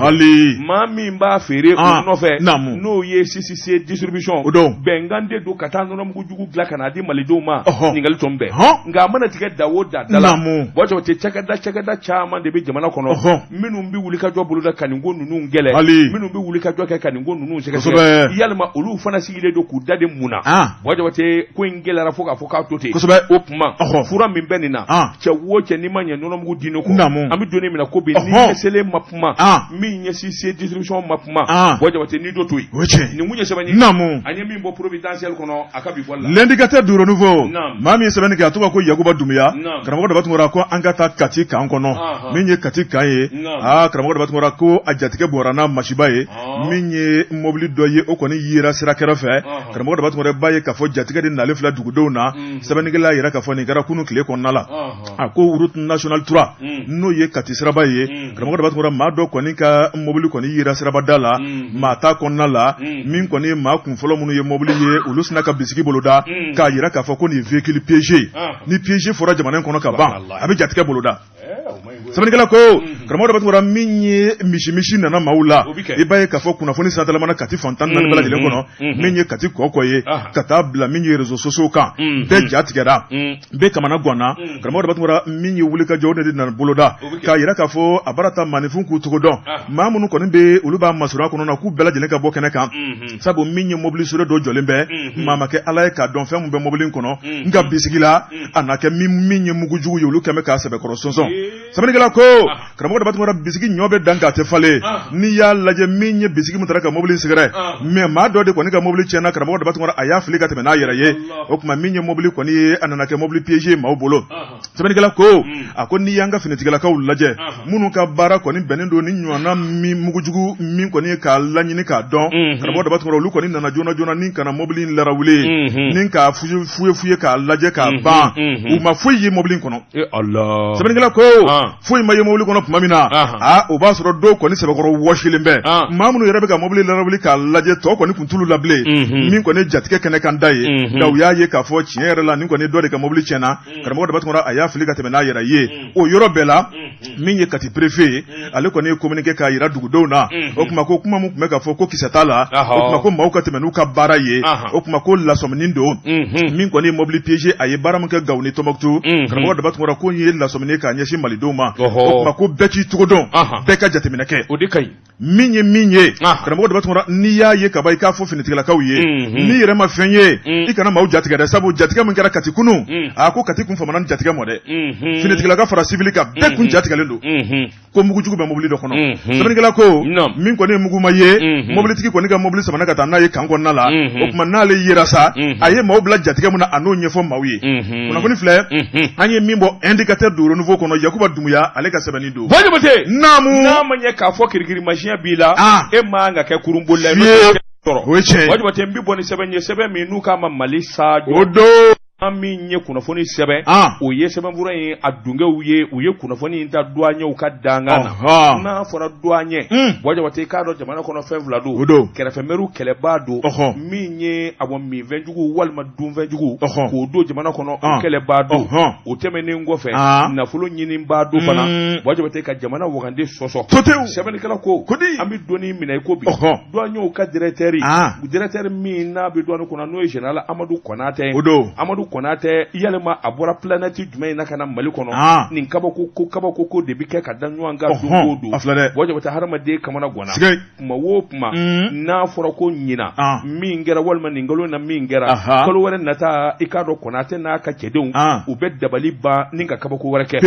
ma min ba fere no fe no ye sisi distribution bengande do katano no mujugu glaka na di malido ma ngale tombe nga mana tike dawo dala wajaba te chakada chama de be jamana kono minum bi wulika jo buluda kaningo nunu ngele minum bi wulika jo ka kaningo nunu sekese yalma ulu fana sigile do ku dade muna wajaba te ko ngela ra foka tote opma fura min benina cha woche ni manya nono mugu dino ko ami doni mina ko be ni sele mapma mi nya si distribution mapma wajaba te ni do toy ni munye sebani anya mi mbo providentiel kono akabi bolla l'indicateur du renouveau mami sebani ka to ko yakuba dumia karamo da batungora ko angata kati kan kono minye kati kaye karamo da batungora ko ajatike borana mashibaye minye mobili doye okoni yira sira kerafe karamo da batungora baye kafo jatike de nale fla dugudona sebani gela yira kafo ni gara kunu kile konnala ako route national 3 no ye kati sira baye karamo da batungora mado koni ka mobili koni yira sira badala mata konnala min koni ma kun folo munu ye mobili ye ulusna ka bisiki boloda ka yira kafo ko ni véhicule piégé ni piégé fora jamana kono ka ban abi jatike boloda sabani kala ko karamo da batura minye mishi nana maula ibaye kafo kuna foni satala mana kati fontan nan bala jelen kono minye kati kokoye kata bla minye réseaux sociaux kan be jatigara be kamana gwana karamo da batura minye wulika jawde de nan boloda ka yira kafo abarata manifun ku tugodon mamunu kono be uluba masura kono na ku bela jelen ka bokene kan sabo minye mobili sure do jolembe mama ke alaye ka don fem be mobilin kono nga bisigila anake minye mugujugu yulu keme ka sebe korosonson sabani kala ko karamo da batungora bisigi nyobe danga te fale ni ya laje minye bisigi mutaraka mobili sigare me ma do de ko ni ka mobili chena karamo da batungora aya filika te na yera ye okuma minye mobili ko ni anana ke mobili piégé ma obolo sabani kala ko akoni yanga finitigala ka ulaje munu ka bara ko ni benendo ni nyona mi mugujugu min ko ni ka lanyi ni ka don karamo da batungora lu ko ni nana jona ni kana mobili larawule ni ka fuye ka laje ka ba u ma fuye mobili kono Allah sabani kala ko fuye ma ye mobili kono pumamina o ba soro do ko ni sebe koro washilimbe mamunu yerebe ka mobili larawule ka laje to ko ni kuntulu lable min ko ni jatike kene kan daye daw ya ye ka fo chiere la ni ko ni do de ka mobili chena karamo da batungora aya filika te na yera ye o yoro bela min ye kati préfet ale ko ni communiquer ka yira dugudo na o kuma ko kuma mu kuma ka fo ko kisatala o kuma ko mauka te menuka baraye o kuma ko la somnindo min ko ni mobili piégé aye baram ka gawni tomoktu karamo da batungora ko ye la somni ka nyeshi malidoma o kuma ko beki tugodon beka jateminake odikai minye karamo da batungora ni ya ye ka bai ka fo finitigala ka uye ni yere ma fenye ikana ma ujatiga da sabu jatiga mun kara katikunu ako katikun famana jatiga mode finitigala ka fara civilika be kun jatiga lendo ko mugu jugu be mobili do kono sabani kala ko min ko ne mugu maye mobili tiki ko ni ka mobili samana ka ta na ye kango nala o kuma na le yira sa aye ma obla jatiga mun ano nyefo mawi kuna ko ni fle anye mimbo indicateur du renouveau kono yakuba dumuya ale ka sabani do bojobote namu namanye ka fo kirigiri machine bila e manga ke kurumbulle toro bojobote mbi boni sebe mi nuka ma malisa odo ami nye kunafoni sebe oye sebe mvura yin adunge uye kunafoni inta duanye ukadangana na fora duanye waje wate kado jamana kono fevlado kerefe meru kelebado minye abo mi venjugu walma dum venjugu ko do jamana kono kelebado oteme ne ngofe na fulo nyini mbado fana waje wate ka jamana wogande soso sebe ne kala ko ami doni mina ko bi duanye ukadireteri directeur mi na be duano kono no general Amadou Konate Amadou Konate yalima a bɔra planète jumɛn na kana Mali kɔnɔ nin kabako ko de bi kɛ ka da ɲɔgɔn kan don Wajɛ bata hadamaden kamana gwana kuma wo kuma n'a fɔra ko ɲina min kɛra walima nin nkalon na min kɛra kalo wɛrɛ nata i k'a dɔn Konate n'a ka cɛdenw u bɛ dabali ban ni ka kabako wɛrɛ kɛ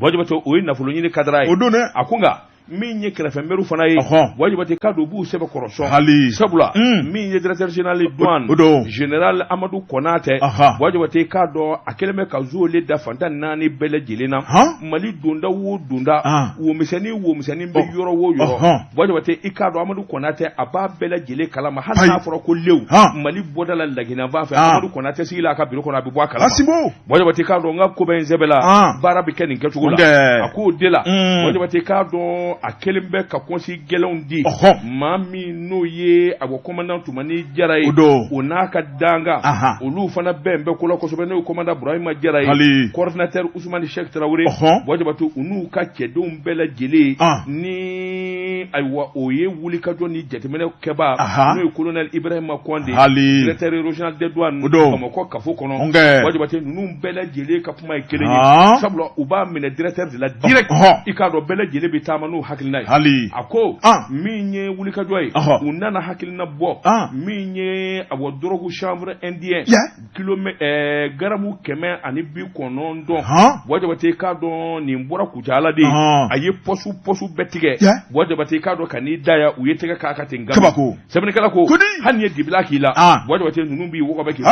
Wajɛ bata o ye nafolo ɲini kadira ye a ko nka min ye kɛrɛfɛmɛru fana ye wajibati ka don b'u sɛbɛ kɔrɔsɔn sabula min ye directeur général douane général Amadou Konate wajibati ka dɔn a kɛlen bɛ ka zuole da fantan 4 bɛɛ lajɛlen na Mali donda wo donda wo misɛnnin bɛ yɔrɔ wo yɔrɔ wajibati i ka dɔn Amadou Konate a b'a bɛɛ lajɛlen kalama hali n'a fɔra ko lew Mali bɔda la Laginɛ b'a fɛ Amadou Konate sigila a ka bureau kɔnɔ a bɛ bɔ a kalama wajibati ka dɔn n ka ko bɛ in sɛbɛla baara bɛ kɛ nin kɛcogo la a k'o de la wajibati ka dɔn a kelen bɛ ka kɔnsi gɛlɛnw di maa min n'o ye a ko commandant Tumani Jara ye o n'a ka danga olu fana bɛn bɛ ko la kosɛbɛ n'o commandant Burahima Jara ye coordinateur Ousmane Cheikh Traoré wajibatu u n'u ka cɛdenw bɛɛ lajɛlen ni ayiwa o ye wulikajɔ ni jateminɛ kɛba n'o ye colonel Ibrahima Konde directeur régional des douanes Bamakɔ kafo kɔnɔ wajibatu ninnu bɛɛ lajɛlen ka kuma ye kelen ye sabula u b'a minɛ directeur de la direct i k'a dɔn bɛɛ lajɛlen bɛ taama n'u hakilina ye a ko min ye wulikajɔ ye u nana hakilina bɔ min ye a bɔ drogue chanvre indien garamu 190 wajabate k'a dɔn nin bɔra Kucala de a ye posu bɛɛ tigɛ wajabate k'a dɔn ka n'i da yan u ye tɛgɛ k'a ka ten gama sɛbɛnnikɛla ko hali ni ye dibila k'i la wajabate ninnu b'i wɔgɔbɛ k'i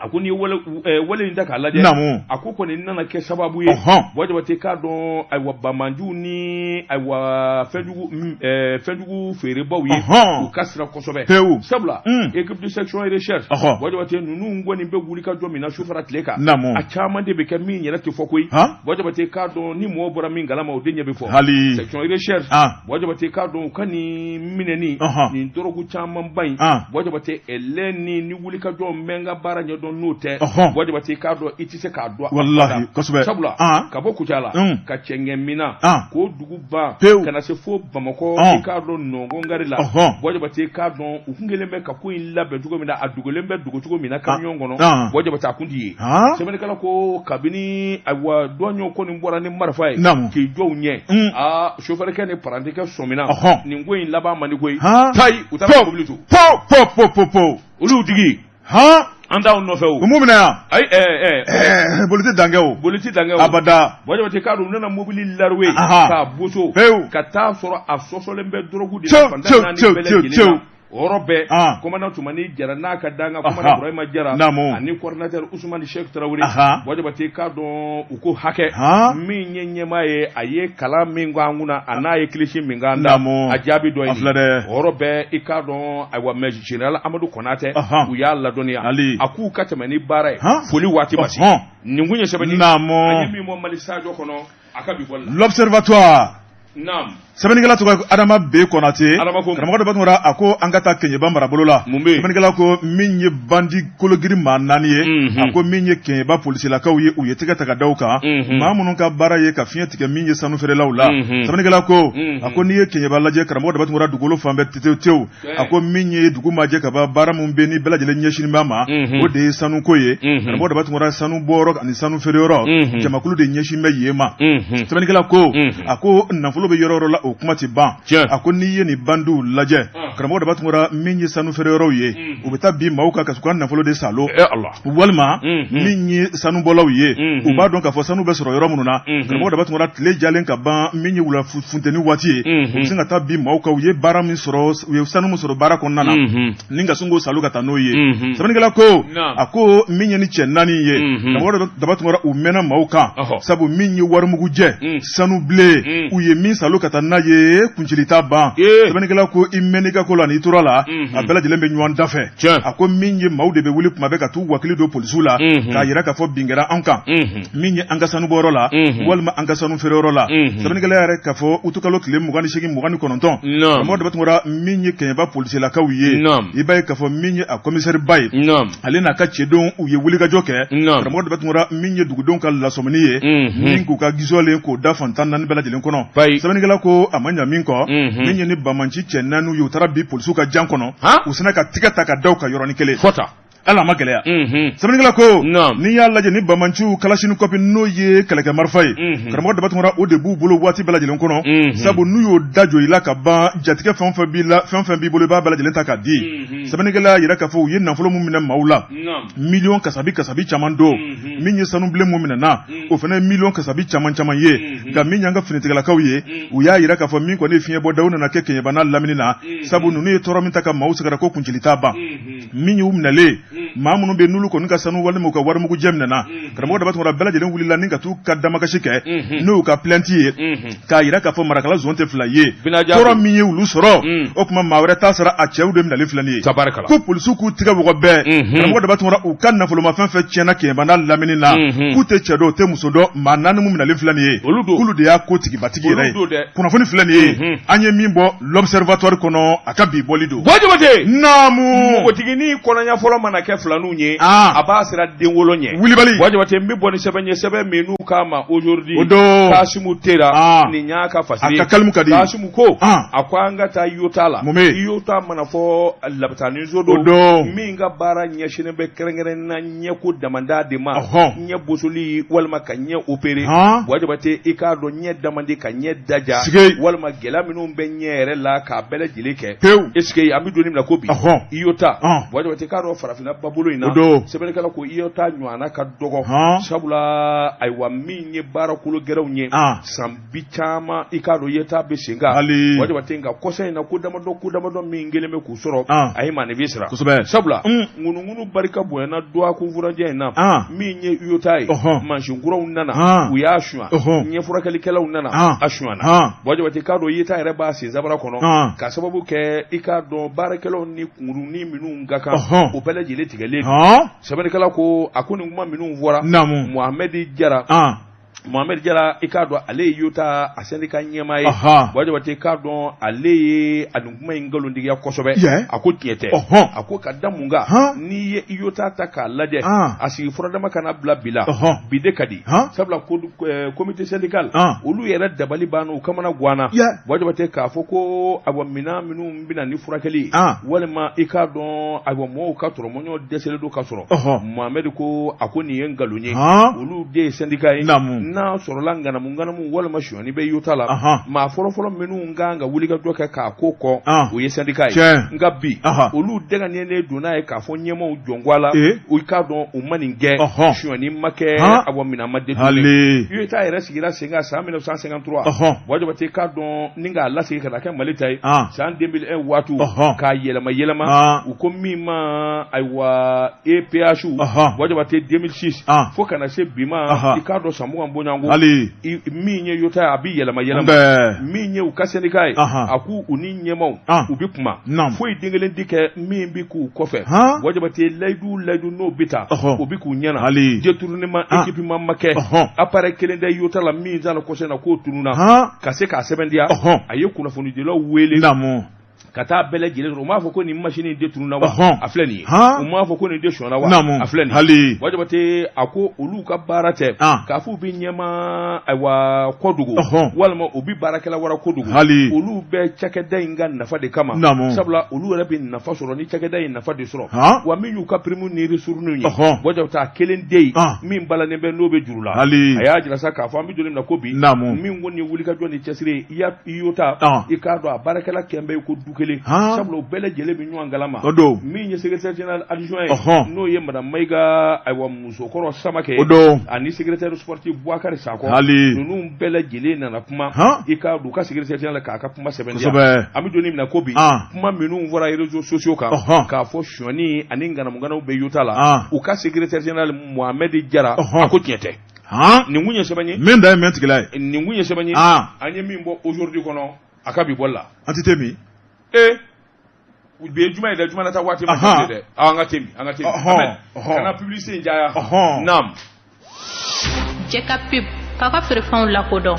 a ko ni wale in ta k'a lajɛ a ko kɔni nana kɛ sababu ye wajabate k'a dɔn ayiwa bamanju ni ayiwa fɛnjugu feerebaw ye u ka sira kosɛbɛ sabula équipe de section et recherche wajabate ninnu kɔni bɛ wuli ka jɔ min na sufara tile kan a caman de bɛ kɛ min yɛrɛ tɛ fɔ koyi wajabate k'a dɔn ni mɔgɔ bɔra min galama o den ɲɛ bɛ fɔ section et recherche wajabate k'a dɔn u ka nin minɛni nin dɔrɔgu caman ba in wajabate ɛlɛ ni wuli ka jɔ mɛ n ka baara ɲɛdɔn n'o tɛ wajibati k'a dɔn i tɛ se k'a dɔn wallahi kosɛbɛ sabula ka bɔ Kucala ka Cɛngɛmina k'o dugu ban ka na se fo Bamakɔ i k'a dɔn Nɔngɔngari la wajibati k'a dɔn u kun kelen bɛ ka ko in labɛn cogo min na a dogolen bɛ dogo cogo min na camion kɔnɔ wajibati a kun tɛ ye sɛbɛnnikɛla ko kabini ayiwa dɔnɲɔ kɔni bɔra ni marifa ye k'i jɔ u ɲɛ chauffeur ni parantikɛ sɔmina nin ko in laban man di koyi tayi u taara mobili to olu digi an t'aw nɔfɛ o mun minɛ yan ayi boliti dankɛ o abada wajabati k'a dɔn u nana mobili laroué k'a boso ka taa sɔrɔ a sɔsɔlen bɛ drogue de la fantan 4 bɛɛ lajɛlen na o yɔrɔ bɛɛ commandant Tumani Jara n'a ka danga commandant Burahima Jara ani coordinateur Ousmane Cheikh Traoré wajabati k'a dɔn u ko hakɛ min ye ɲɛmaa ye a ye kalan min k'an kunna a n'a ye kilisi min k'an da a jaabi dɔ ye o yɔrɔ bɛɛ i k'a dɔn ayiwa mais général Amadou Konate u y'a ladɔnniya a k'u ka tɛmɛ ni baara ye foli waati ma se nin kun ye sɛbɛnni a ye min bɔ Mali Sadio kɔnɔ a ka bi fɔli la l'observatoire sɛbɛnnikɛla tɔgɔ Adama B Konate karamɔgɔ dɔ batugura a ko an ka taa Keɲeba marabolo la sɛbɛnnikɛla ko min ye bandi kologiri maa 4 ye a ko min ye Keɲeba polisilakaw ye u ye tɛgɛ ta ka da u kan maa minnu ka baara ye ka fiɲɛ tigɛ min ye sanu feerelaw la sɛbɛnnikɛla ko a ko n'i ye Keɲeba lajɛ karamɔgɔ dɔ batugura dugukolo fan bɛɛ tewu a ko min ye dugu majɛ ka ban baara min bɛ ni bɛɛ lajɛlen ɲɛsinnen b'a ma o de ye sanuko ye karamɔgɔ dɔ batugura sanu bɔyɔrɔ ani sanu feereyɔrɔ jamakulu de ɲɛsin bɛ yen ma sɛbɛnnikɛla ko a ko nafolo bɛ yɔrɔ yɔrɔ la o kuma ti ban a ko n'i ye nin bandiw lajɛ karamɔgɔ dɔ batugura min ye sanu feereyɔrɔw ye u bɛ taa bin maaw kan ka su ka nafolo de salo walima min ye sanubɔlaw ye u b'a dɔn k'a fɔ sanu bɛ sɔrɔ yɔrɔ minnu na karamɔgɔ dɔ batugura tile jalen ka ban min ye wula funteni waati ye u bɛ se ka taa bin maaw kan u ye baara min sɔrɔ u ye sanu min sɔrɔ baara kɔnɔna na ni ka sun k'o salo ka taa n'o ye sɛbɛnnikɛla ko a ko min ye ni cɛ 4 ye karamɔgɔ dɔ batugura u mɛnna maaw kan sabu min ye warimugujɛ sanu bilen u ye min salo ka taa n'a ye kuncili t'a ban sɛbɛnnikɛla ko i mɛnni ka ko la n'i tora la a bɛɛ lajɛlen bɛ ɲɔgɔn dafɛ a ko min ye maaw de bɛ wuli kuma bɛɛ ka t'u wakili don polisiw la k'a yira k'a fɔ bin kɛra an kan min ye an ka sanubɔyɔrɔ la walima an ka sanu feereyɔrɔ la sɛbɛnnikɛla yɛrɛ k'a fɔ utukalo tile 28 29 karamɔgɔ dɔ batugura min ye Keɲeba polisilakaw ye i b'a ye k'a fɔ min ye a commissaire ba ye ale n'a ka cɛdenw u ye wulikajɔ kɛ karamɔgɔ dɔ batugura min ye dugudenw ka lasɔmini ye min k'u ka gisɔlen k'o da fantan 4 bɛɛ lajɛlen kɔnɔ sɛbɛnnikɛla ko a ma ɲa min kɔ min ye ni bamanci cɛ 4 ye u taara bi polisiw ka jan kɔnɔ u sina ka tigɛ ta ka da u ka yɔrɔnin kelen ala ma gɛlɛya sɛbɛnnikɛla ko n'i y'a lajɛ ni Bamanci Kalashnikov n'o ye kɛlɛkɛ marifa ye karamɔgɔ Dabatungara o de b'u bolo waati bɛɛ lajɛlen kɔnɔ sabu n'u y'o da jɔ i la ka ban jatigɛ fɛn fɛn b'i bolo i b'a bɛɛ lajɛlen ta k'a di sɛbɛnnikɛla yira k'a fɔ u ye nafolo mun minɛ maaw la miliyɔn kasabi caman don min ye sanu bilen mun minɛna o fana ye miliyɔn kasabi caman ye nka min y'an ka finitigɛlakaw ye u y'a yira k'a fɔ min kɔni fiɲɛ bɔ daw nana kɛ kɛɲɛbana lamini na sabu ninnu ye tɔɔrɔ min ta ka maaw sɛgɛrɛ ko kuncili t'a ban min y'u minɛlen maa minnu bɛ n'olu kɔni ka sanu walima u ka warimugu jɛ minɛna karamɔgɔ Dabatungara bɛɛ lajɛlen wulila ni ka t'u ka damakasi kɛ n'o y'u ka plainte ye k'a yira k'a fɔ marakala zon tɛ fila ye tɔɔrɔ min ye olu sɔrɔ o tuma maa wɛrɛ t'a sara a cɛw de minɛlen filɛ nin ye ko polisiw k'u tigɛ bɔgɔ bɛɛ karamɔgɔ Dabatungara u ka nafolomafɛn fɛn tiɲɛna kɛɲɛbana lamini na k'u tɛ cɛ dɔn u tɛ muso dɔn maa naani mun minɛlen filɛ nin ye k'olu de y'a ko tigibatigi yɛrɛ ye kunnafoni filɛ nin ye an ye min bɔ l'observatoire kɔnɔ a ka bi bɔli don naamu npogotigini kɔnɔɲɛ fɔlɔ mana kɛ filanunw ye a b'a sera denwolo ɲɛ wulibali Wajabate n bɛ bɔ ni sɛbɛn ye sɛbɛn min n'u k'a ma aujourd'hui Kasimu Tera nin y'a ka fasiri a ka kalimu ka di Kasimu ko a ko an ka taa Iyota la Iyota mana fɔ labatanizo do min ka baara ɲɛsinnen bɛ kɛrɛnkɛrɛnnen na ɲɛko damanda de ma ɲɛ bosoli walima ka ɲɛ opéré Wajabate i k'a dɔn ɲɛ damandi ka ɲɛ daja walima gɛlɛya minnu bɛ ɲɛ yɛrɛ la k'a bɛɛ lajɛlen kɛ est ce que an bɛ donni min na ko bi Iyota Wajabate k'a dɔn farafinna babolo in na sɛbɛnnikɛla ko Iyota ɲɔgɔnna ka dɔgɔ sabula ayiwa min ye baarakolo gɛrɛw ye san bi caman i k'a dɔn Iyota bɛ sen kan Wajabate nka kɔsa in na ko damadɔ min kelen bɛ k'u sɔrɔ a ye maanifi sira sabula ŋunuŋunu barika bonyana doa kunfuranjɛ in na min ye Iyota ye mansinkuraw nana u y'a suɲɛ ɲɛfurakɛlikɛlaw nana a suɲɛna Wajabate k'a dɔn Iyota yɛrɛ b'a sen zabara kɔnɔ ka sababu kɛ i k'a dɔn baarakɛlaw ni kunkurunin minnu ka kan o bɛɛ lajɛlen tigɛlen sɛbɛnnikɛla ko a ko nin kuma minnu fɔra Mohamed Jara i k'a dɔn ale ye Iyota a syndicat ɲɛmaa ye Wajabate k'a dɔn ale ye a nin kuma in nkalontigiya kosɛbɛ a ko tiɲɛ tɛ a ko ka da mun kan n'i ye Iyota ta k'a lajɛ a sigi furadama kana bila bi la bi de ka di sabula comité syndical olu yɛrɛ dabali banna u kamana guwana Wajabate k'a fɔ ko ayiwa minɛn minnu bɛna ni furakɛli walima i k'a dɔn ayiwa mɔgɔw ka tɔrɔmɔɲɔ dɛsɛlen don ka sɔrɔ Mohamed ko a ko nin ye nkalon ye olu de ye syndicat ye n'a sɔrɔla nganamu walima suɲɛni bɛ Iyota la maa fɔlɔfɔlɔ minnu kan ka wuli ka jɔ kɛ k'a ko kɔ o ye syndicat ye nka bi olu dɛgɛnen don n'a ye k'a fɔ ɲɛmaaw jɔn a la u k'a dɔn u ma nin kɛ suɲɛni ma kɛ awa minɛn ma détourné Iyota yɛrɛ sigira sen kan san 1953 Wajabate k'a dɔn ni k'a lasegin ka na kɛ Mali ta ye san 2001 waatu k'a yɛlɛma u ko min ma ayiwa EPH Wajabate 2006 fo kana se bi ma i k'a dɔn san mugan bonyango min ye Iyota a bi yɛlɛma min ye u ka syndicat ye a k'u ni ɲɛmaw u bi kuma foyi den kelen di kɛ min bi k'u kɔfɛ Wajabate layidu n'o bi ta o bi k'u ɲɛna détournement équipement ma kɛ appareil kelen da Iyota la min zana kɔsɛn na k'o tununa ka se k'a sɛbɛndiya a ye kunnafonidilaw wele ka taa bɛɛ lajɛlen sɔrɔ u m'a fɔ ko nin machine de tununa wa a filɛ nin ye u m'a fɔ ko nin de sɔnna wa a filɛ nin ye Wajabate a ko olu ka baara tɛ k'a fɔ u bɛ ɲɛma ayiwa Kodugu walima u bɛ baarakɛla wɛrɛ Kodugu olu bɛ cakɛda in ka nafa de kama sabula olu yɛrɛ bɛ nafa sɔrɔ ni cakɛda in nafa de sɔrɔ wa min y'u ka prime ni resurnu ye Wajabate a kelen de ye min balannen bɛ n'o bɛ juru la a y'a jira sa k'a fɔ an bɛ don min na ko bi min ko nin ye wulikajɔ ni cɛsiri Iyota i k'a dɔn a baarakɛla kɛmɛ ye ko du kelen sabula u bɛɛ lajɛlen bɛ ɲɔgɔn galama min ye secrétaire général adjoint ye n'o ye madame Mayiga ayiwa musokɔrɔ Samakɛ ani secrétaire sportif Bouakari Sakɔ ninnu bɛɛ lajɛlen nana kuma i k'a dɔn u ka secrétaire général k'a ka kuma sɛbɛntiya an bɛ don min na ko bi kuma minnu fɔra réseaux sociaux kan k'a fɔ suɲɛni ani nganamuganaw bɛ Iyota la u ka secrétaire général Mohamed Jara a ko tiɲɛ tɛ nin kun ye sɛbɛn ye min da ye mɛn tigila ye nin kun ye sɛbɛn ye an ye min bɔ aujourd'hui kɔnɔ a ka bi bɔli la an tɛ min bi ye juma ye dɛ juma nata waati ma tɛmɛ dɛ an ka tɛmɛ Ahmed kana publicité in jaya naam jɛ ka pub k'a ka feerefɛnw lakodɔn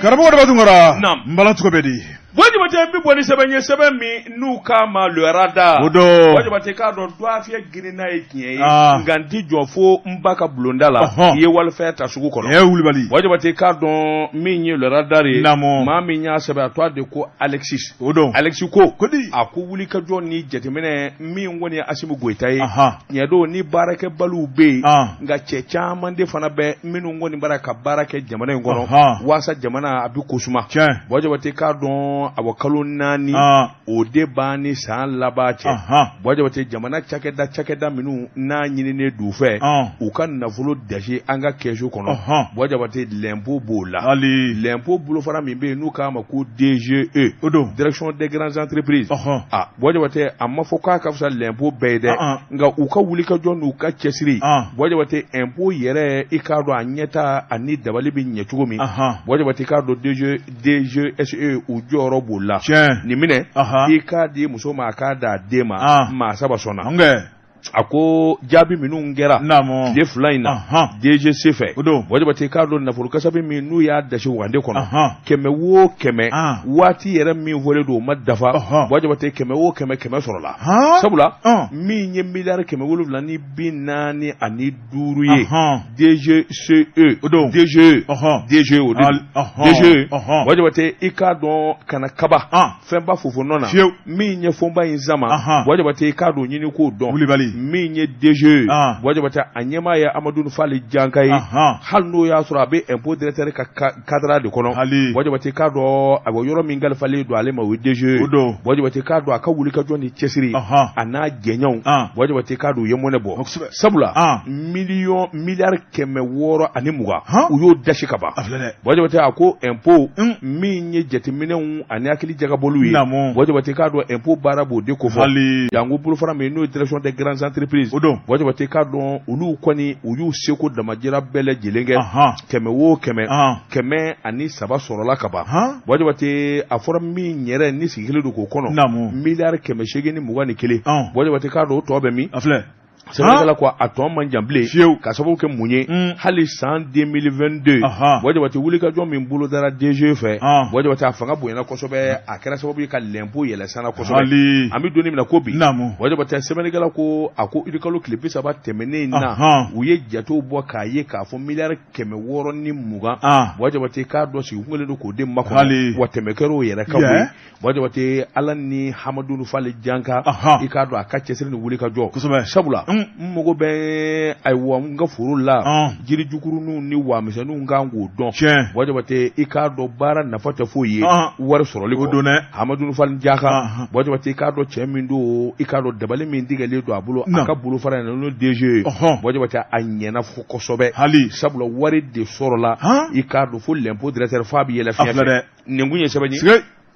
karamɔgɔ Dabatungara n bala cogo bɛ di wajibate bi boni sebenye sebemi nu kama le radar odo wajibate ka do doafia girina ekie ngandi jofo mbaka blondala ye walfa ta sugu kono wulibali wajibate ka do minyi le radar ma minya sebe atwa de ko Alexis odo Alexis ko aku wuli ka jo ni jetemene mi ngoni asimu goitaye nyedo ni barake balu be nga checha mande fana be minu ngoni baraka barake jamana ngono wasa jamana abi kusuma wajibate ka do abokalo nani ode bani san labache wajibate jamana chakeda minu na nyini ne dufe ukan nafulo dashi anga kesho kono wajibate lempo bola lempo bulo fara mimbe nu kama ku DGE direction des grandes entreprises wajibate amma foka kafsa lempo bede nga uka wulika jon uka chesiri wajibate impo yere ikado anyeta ani dabali bi nyetugumi wajibate kado DGSE ujoro bola ni mine ikadi musoma akada dema ma saba sona ako jabi minu ngera de flyna DGC fe wajibate kado na fuluka sabi minu ya dashi wande kono keme wo keme wati yere mi vole do madafa wajibate keme wo keme sorola sabula mi nye miliyar keme wolu lani binani ani duruye DGCE DGE wajibate ikado kana kaba femba fufu nona mi nye fomba inzama wajibate kado nyini ko don minye DG wajibata anyema ya Amadou Fali Jankai halno ya surabe impôt directeur ka cadre de kono wajibata kado aboyoro mingal fali do alema we DG wajibata kado akawulika joni chesiri ana genyon wajibata kado yemone bo sabula milliard keme woro animuga uyo dashikaba wajibata ako impôt minye jetimine ani akili jagaboluyi wajibata kado impôt barabo de kofo yango bulu fara menu direction des grandes entreprises wajibate kado ulu kwani uyu seko da majira bele jelenge keme wo keme ani saba sorola kaba wajibate afora mi nyere ni sigile do kono milliard keme shege ni mugani kele wajibate kado to be mi afle Sénégal quoi atom manjamblé kasabu ke munye hali 2022 wajibate wulika jo min bulo dara DG fe wajibate afanga boyena kosobe akera sababu ka lempo yele sana kosobe ami doni mina kobi wajibate Sénégal ko ako idikalo clip saba temene na uye jato bo kaye ka fo milliard keme woro ni muga wajibate ka do si ngole do ko de mako watemekero yele kabu wajibate alani Hamadou Fali Janka ikado akache sirni wulika jo sabula mmogo be aiwa nga furu la jiri jukuru nu ni wa misanu nga ngo don wajibate ikado bara nafata foye war soroli ko Hamadou Fall Njaka wajibate ikado chemindo ikado dabale min digale do abulo akabulo fara na no DG wajibate anyena foko sobe sabula wari de sorola ikado fu lempo directeur fabi yela fiya nengunye sebani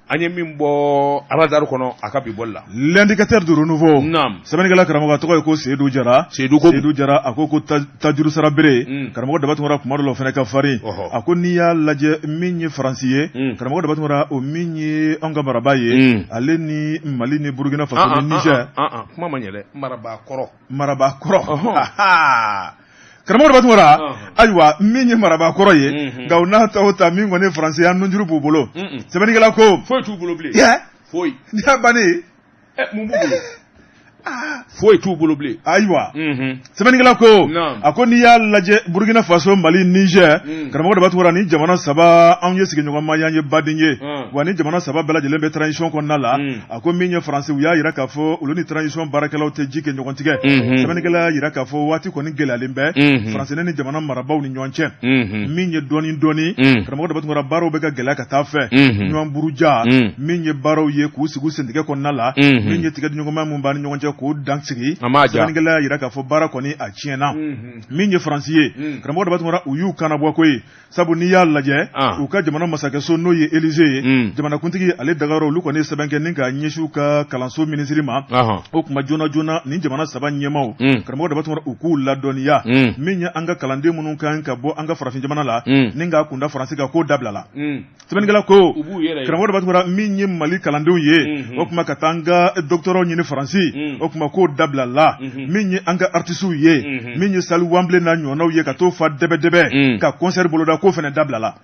anye mimbo aradar kono akabi bolla l'indicateur de renouveau Sénégal karamoga to ko Seydou Jara akoko tajuru sarabere karamoga dabat mora kumaro lo fene ka fari akoniya laje minye français karamoga dabat mora o minye anga marabaye aleni Mali ni Burkina Faso ni Niger kuma manyele maraba koro Karamoro batmora aywa minye maraba koro ye gauna ta mingo ne français ya nunjuru bobolo Sénégal ko foi tu bolo blé foi ya bani mumbulo foi tu bolo blé aywa Sénégal ko akoni ya laje Burkina Faso Mali Niger karamoro batmora ni jamana saba anye sigi nyoma mayanye badinye wani jamana saba bela jelembe transition ko nala akoni minye français ya yira kafo uloni transition barakala te jike nyogontige Sénégal yira kafo wati ko ni gelalimbe français ni jamana marabaw ni nyonche minye doni karamoro batmora baro beka gelaka tafe nyom buruja minye baro ye ku sigu sendige ko nala minye tigadi nyoma mumbani nyonche ko dansigi Sénégal yira kafo bara ko ni achiena minye français karamoro batmora uyu kana bwa koy sabu ni ya laje uka jamana masaka so no ye Élysée jamana kuntigi ale dagaro lu ko ne sabanke ninka nyeshu ka kalanso ministre ma o kuma jona ni jamana saba nyemao karamoro batmora uku la doniya minya anga kalande munun kan ka bo anga farafin jamana la ninga kunda français ka ko dabla la Sénégal ko karamoro batmora minye Mali kalande ye o kuma katanga docteur nyine français o kuma ko dabla la minye anga artisu ye minye salu wamble na nyona ye ka to fa debe ka concert boloda ko fene dabla la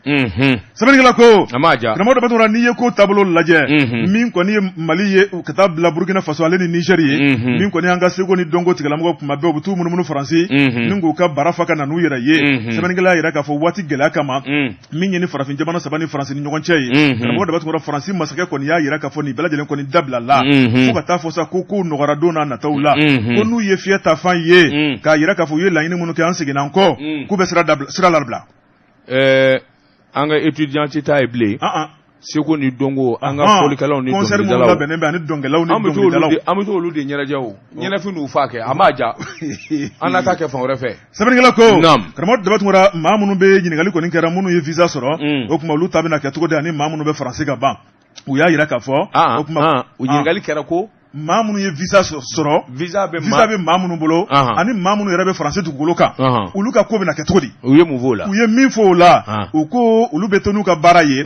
sɛbɛnnikɛla ko amaja karamɔgɔ dɔ bɛ n'i ye ko taabolo lajɛ min kɔni ye Mali ye ka taa bila Burkina Faso ale ni Niger ye min kɔni an ka seko ni dɔnko tigilamɔgɔ kuma bɛɛ u bɛ t'u munumunu Faransi ni k'u ka bara fa ka na n'u yɛrɛ ye sɛbɛnnikɛla yɛrɛ k'a fɔ waati gɛlɛya kama min ye ni farafin jamana saba ni Faransi ni ɲɔgɔn cɛ ye karamɔgɔ dɔ bɛ Faransi masakɛ kɔni y'a yɛrɛ k'a fɔ nin bɛɛ lajɛlen kɔni dabila la fo ka taa fɔ sa ko kow nɔgɔra don n'a nataw la ko n'u ye fiyɛ ta fan ye k'a yɛrɛ k'a fɔ u ye laɲini minnu kɛ an seginna an kɔ k'u bɛ sira labila an ka étudiant ci ta ye bilen seko ni dɔnko an ka fɔlikɛlaw ni dɔnkɛlaw an bɛ t'olu de ɲɛnajɛ o ɲɛnafin n'u fa kɛ a m'a ja an na taa kɛ fan wɛrɛ fɛ sɛbɛnnikɛla ko karamɔgɔ Dabatungura maa minnu bɛ ɲininkali kɔni kɛra minnu ye visa sɔrɔ o tuma olu ta bɛna kɛ cogo di ani maa minnu bɛ Faransi ka ban u y'a yira k'a fɔ o tuma u ɲininkali kɛra ko maa minnu ye visa sɔrɔ visa bɛ maa minnu bolo ani maa minnu yɛrɛ bɛ Faransi dugukolo kan olu ka ko bɛna kɛ cogo di u ye mun fɔ o la u ye min fɔ o la u ko olu bɛ to n'u ka baara ye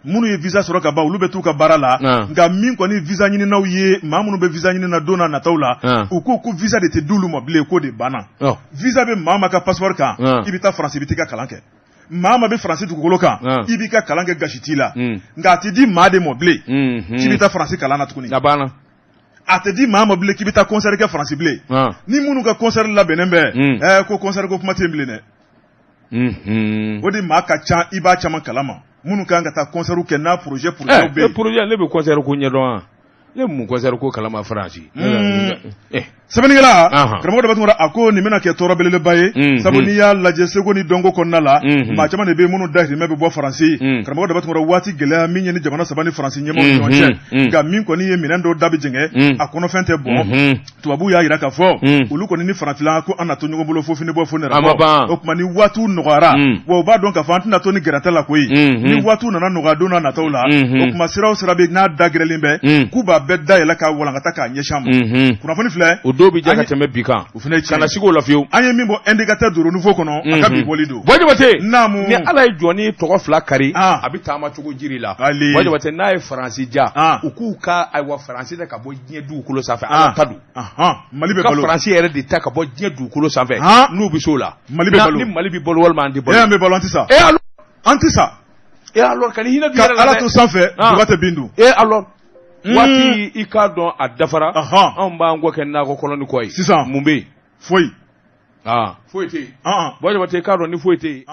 minnu ye visa sɔrɔ ka ban olu bɛ t'u ka baara la nka min kɔni visa ɲininaw ye maa minnu bɛ visa ɲini na don n'a nataw la u ko visa de tɛ d'olu ma bilen k'o de banna visa bɛ maa ma ka passeport kan i bɛ taa Faransi i bɛ t'i ka kalan kɛ maa ma bɛ Faransi dugukolo kan i b'i ka kalan kɛ gasi t'i la nka a tɛ di maa de ma bilen k'i bɛ taa Faransi kalan na tuguni a tɛ di maa ma bilen k'i bɛ taa concert kɛ Faransi bilen ni minnu ka concert labɛnnen bɛ ko concert ko kuma tɛ bilen dɛ o de maa ka ca i b'a caman kalama minnu kan ka taa concert kɛ n'a projet bɛ yen projet ne bɛ concert ko ɲɛdɔn ne mun concert ko kalama Faransi sɛbɛnnikɛla karamɔgɔ Dabatungura a ko nin bɛna kɛ tɔɔrɔ belebeleba ye sabu n'i y'a lajɛ seko ni dɔnko kɔnɔna la maa caman de bɛ minnu dahirimɛ bɛ bɔ Faransi karamɔgɔ Dabatungura waati gɛlɛya min ye ni jamana saba ni Faransi ɲɛmaaw ni ɲɔgɔn cɛ nka min kɔni ye minɛn dɔw da bɛ jɛngɛ a kɔnɔfɛn tɛ bɔn tubabuw y'a yira k'a fɔ olu kɔni ni Farafina ko an na to ɲɔgɔn bolo fo fini bɔ fo nɛrɛ bɔ o tuma ni waatiw nɔgɔyara wa u b'a dɔn k'a fɔ an tɛna to ni gɛrɛtɛ la koyi ni waatiw nana nɔgɔya don n'a nataw la o tuma sira o sira bɛ n'a da gɛrɛlen bɛ k'u b'a bɛɛ dayɛlɛ k'a walankata k'a ɲɛsin ma kunnafoni filɛ dɔw bɛ ja ka tɛmɛ bi kan o fana kana sigi o la fiyewu an ye min bɔ indicateur de renouveau kɔnɔ a ka bi bɔli don Jabate naamu ni Ala ye jɔni tɔgɔ fila kari a bɛ taama cogo jiri la Jabate n'a ye Faransi ja u k'u ka ayiwa Faransi ta ka bɔ diɲɛ dugukolo sanfɛ Ala ta don Mali bɛ balo ka Faransi yɛrɛ de ta ka bɔ diɲɛ dugukolo sanfɛ n'u bɛ se o la Mali bɛ balo ni Mali bɛ balo walima an tɛ balo an bɛ balo an tɛ sa an tɛ sa alors ka ni hinɛ dun yɛrɛ la Ala to sanfɛ duga tɛ bin dun alors waati i k'a dɔn a dafara anw b'an kɔ kɛ nakɔ kɔnɔni kɔ ye sisan mun bɛ yen foyi foyi tɛ yen Jabate i k'a dɔn ni foyi tɛ yen